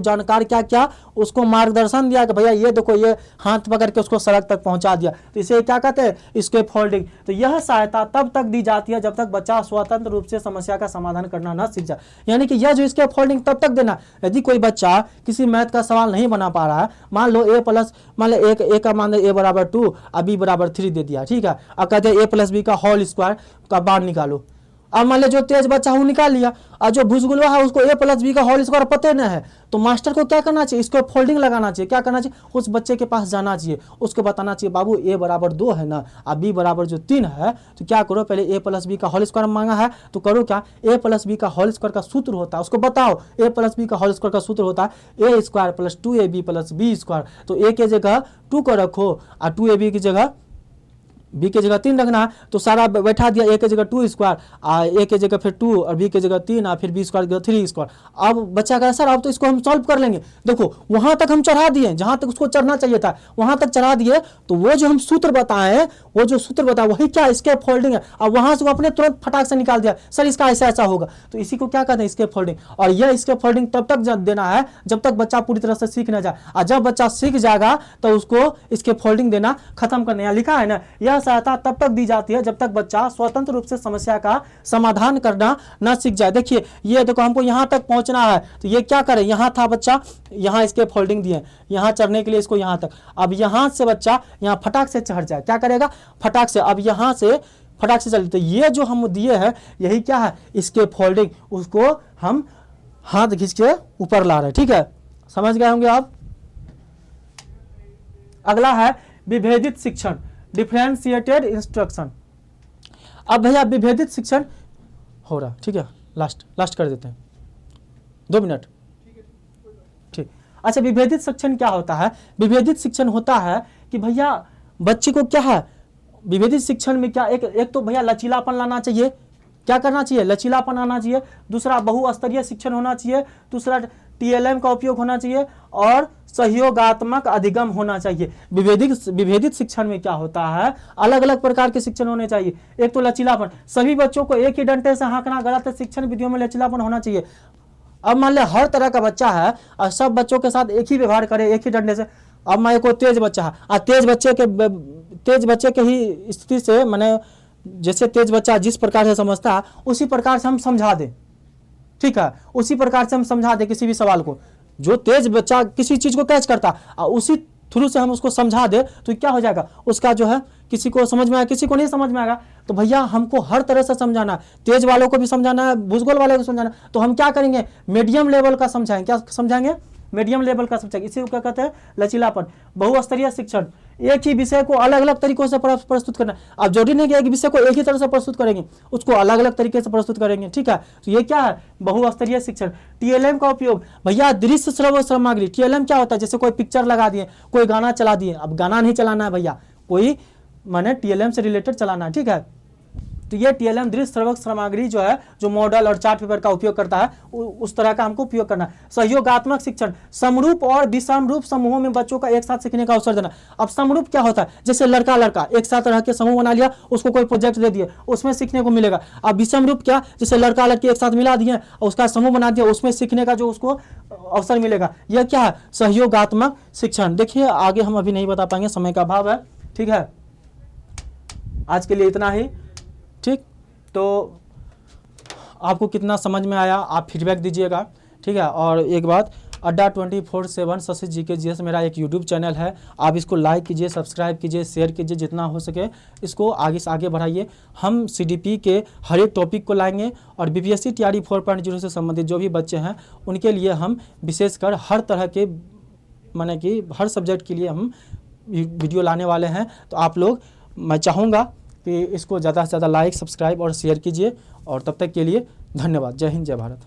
जानकार क्या क्या उसको मार्गदर्शन दिया कि भैया ये देखो, ये हाथ पकड़ के उसको सड़क तक पहुंचा दिया, तो इसे क्या कहते हैं, स्कैफोल्डिंग। तो यह सहायता तब तक दी जाती है जब तक बच्चा स्वतंत्र रूप से समस्या का समाधान करना न सीख जाए। यानी कि यह जो स्कैफोल्डिंग तब तक देना, यदि कोई बच्चा किसी मैथ का सवाल नहीं बना पा रहा है, मान लो a प्लस, मान लो a का मान लो a बराबर 2 और b बराबर 3 दे दिया, ठीक है, और कहते हैं a प्लस बी का होल स्क्वायर का मान निकालो। अब मान लो जो तेज बच्चा है वो निकाल लिया, और जो भुजगुलवा है उसको a+b का होल स्क्वायर पता नहीं है, तो मास्टर को क्या करना चाहिए, इसको फोल्डिंग लगाना चाहिए। क्या करना चाहिए, उस बच्चे के पास जाना चाहिए, उसको बताना चाहिए बाबू a बराबर 2 है ना, और b बराबर जो 3 है, तो क्या करो, पहले a+b का होल स्क्वायर मांगा है तो करो क्या, a+b का होल स्क्वायर का सूत्र होता है, उसको बताओ a+b का होल स्क्वायर का सूत्र होता है a² + 2ab + b²। तो a के जगह 2 को रखो और 2ab की जगह बी के जगह 3 रखना है, तो सारा बैठा दिया, ए के जगह 2² और ए के जगह फिर 2 और बी के जगह 3 और फिर b² की जगह 3²। अब बच्चा कह रहा सर अब तो इसको हम सॉल्व कर लेंगे। देखो वहां तक हम चढ़ा दिए, जहां तक उसको चढ़ना चाहिए था वहां तक चढ़ा दिए, तो वो जो हम सूत्र बताए, वो जो सूत्र बताया वही क्या स्केप फोल्डिंग है। अब वहां से वो अपने तुरंत फटाक से निकाल दिया, सर इसका ऐसा ऐसा होगा, तो इसी को क्या कहते हैं, स्केप फोल्डिंग। और यह स्केप फोल्डिंग तब तक देना है जब तक बच्चा पूरी तरह से सीख न जाए, और जब बच्चा सीख जाएगा तो उसको स्केप फोल्डिंग देना खत्म करना। यहाँ लिखा है ना, यह सहायता तब तक दी जाती है जब तक बच्चा स्वतंत्र रूप से समस्या का समाधान करना न सीख जाए। देखिए ये देखो हमको यहां तक पहुंचना है, तो ये क्या करे, यहां था बच्चा, यहां इसके फोल्डिंग दिए, यहां चढ़ने के लिए इसको यहां तक, अब यहां से बच्चा यहां फटाक से चढ़ जाए, क्या करेगा, फटाक से, अब यहां से फटाक से चल। तो ये जो हम दिए हैं यही क्या है, इसके फोल्डिंग, उसको हम हाथ खींच के ऊपर ला रहे हैं। ठीक है, समझ गए होंगे आप। अगला है विभेदित शिक्षण, डिफरेंशिएटेड इंस्ट्रक्शन। अब भैया विभेदित शिक्षण हो रहा, ठीक है, लास्ट कर देते हैं, 2 मिनट, ठीक। अच्छा विभेदित शिक्षण क्या होता है, विभेदित शिक्षण होता है कि भैया बच्चे को क्या है, विभेदित शिक्षण में क्या, एक तो भैया लचीलापन लाना चाहिए, क्या करना चाहिए, लचीलापन आना चाहिए, दूसरा बहुस्तरीय शिक्षण होना चाहिए, दूसरा TLM का उपयोग होना चाहिए, और सहयोगात्मक अधिगम होना चाहिए। विभेदित शिक्षण में क्या होता है, अलग अलग प्रकार के शिक्षण होने चाहिए। एक तो लचीलापन, सभी बच्चों को एक ही डंडे से हाँकना गलत है, शिक्षण विधियों में लचीलापन होना चाहिए। अब मान ले हर तरह का बच्चा है और सब बच्चों के साथ एक ही व्यवहार करे, एक ही डंडे से। अब मान को तेज बच्चा है और तेज बच्चे के ही स्थिति से, मैंने जैसे तेज बच्चा जिस प्रकार से समझता है उसी प्रकार से हम समझा दें, ठीक है, उसी प्रकार से हम समझा दें किसी भी सवाल को। जो तेज बच्चा किसी चीज को कैच करता और उसी थ्रू से हम उसको समझा दे तो क्या हो जाएगा, उसका जो है किसी को समझ में आएगा, किसी को नहीं समझ में आएगा। तो भैया हमको हर तरह से समझाना है, तेज वालों को भी समझाना है, भूगोल वालों को समझाना है। तो हम क्या करेंगे, मीडियम लेवल का समझाएंगे। क्या समझाएंगे, मीडियम लेवल का समझाएंगे। इसी को क्या कहते हैं, लचीलापन। बहुस्तरीय शिक्षण, एक ही विषय को अलग अलग तरीकों से प्रस्तुत करना। अब जरूरी नहीं कि एक विषय को एक ही तरह से प्रस्तुत करेंगे, उसको अलग अलग तरीके से प्रस्तुत करेंगे, ठीक है। तो ये क्या है, बहुस्तरीय शिक्षण। TLM का उपयोग, भैया दृश्य श्रव्य सामग्री। TLM क्या होता है, जैसे कोई पिक्चर लगा दिए, कोई गाना चला दिए, अब गाना नहीं चलाना है भैया, कोई माने TLM से रिलेटेड चलाना है, ठीक है। तो ये TLM दृश्य श्रव्य सामग्री जो है, जो मॉडल और चार्ट पेपर का उपयोग करता है, उस तरह का हमको उपयोग करना है। सहयोगात्मक शिक्षण, समरूप और विषमरूप समूहों में बच्चों का एक साथ सीखने का अवसर देना। अब समरूप क्या होता है, जैसे लड़का लड़का एक साथ रह के समूह बना लिया, उसको कोई प्रोजेक्ट दे दिए, उसमें सीखने को मिलेगा। अब विषमरूप क्या, जैसे लड़का लड़की एक साथ मिला दिए और उसका समूह बना दिया, उसमें सीखने का जो उसको अवसर मिलेगा। यह क्या है, सहयोगात्मक शिक्षण। देखिए आगे हम अभी नहीं बता पाएंगे, समय का अभाव है, ठीक है। आज के लिए इतना ही, ठीक। तो आपको कितना समझ में आया आप फीडबैक दीजिएगा, ठीक है। और एक बात, अड्डा 24/7 शशि GK GS मेरा एक यूट्यूब चैनल है, आप इसको लाइक कीजिए, सब्सक्राइब कीजिए, शेयर कीजिए, जितना हो सके इसको आगे से आगे बढ़ाइए। हम CDP के हर एक टॉपिक को लाएंगे और BPSC TRE 4.0 से संबंधित जो भी बच्चे हैं उनके लिए हम विशेषकर हर तरह के, माने कि हर सब्जेक्ट के लिए हम वीडियो लाने वाले हैं। तो आप लोग, मैं चाहूँगा कि इसको ज़्यादा से ज़्यादा लाइक, सब्सक्राइब और शेयर कीजिए। और तब तक के लिए धन्यवाद। जय हिंद, जय भारत।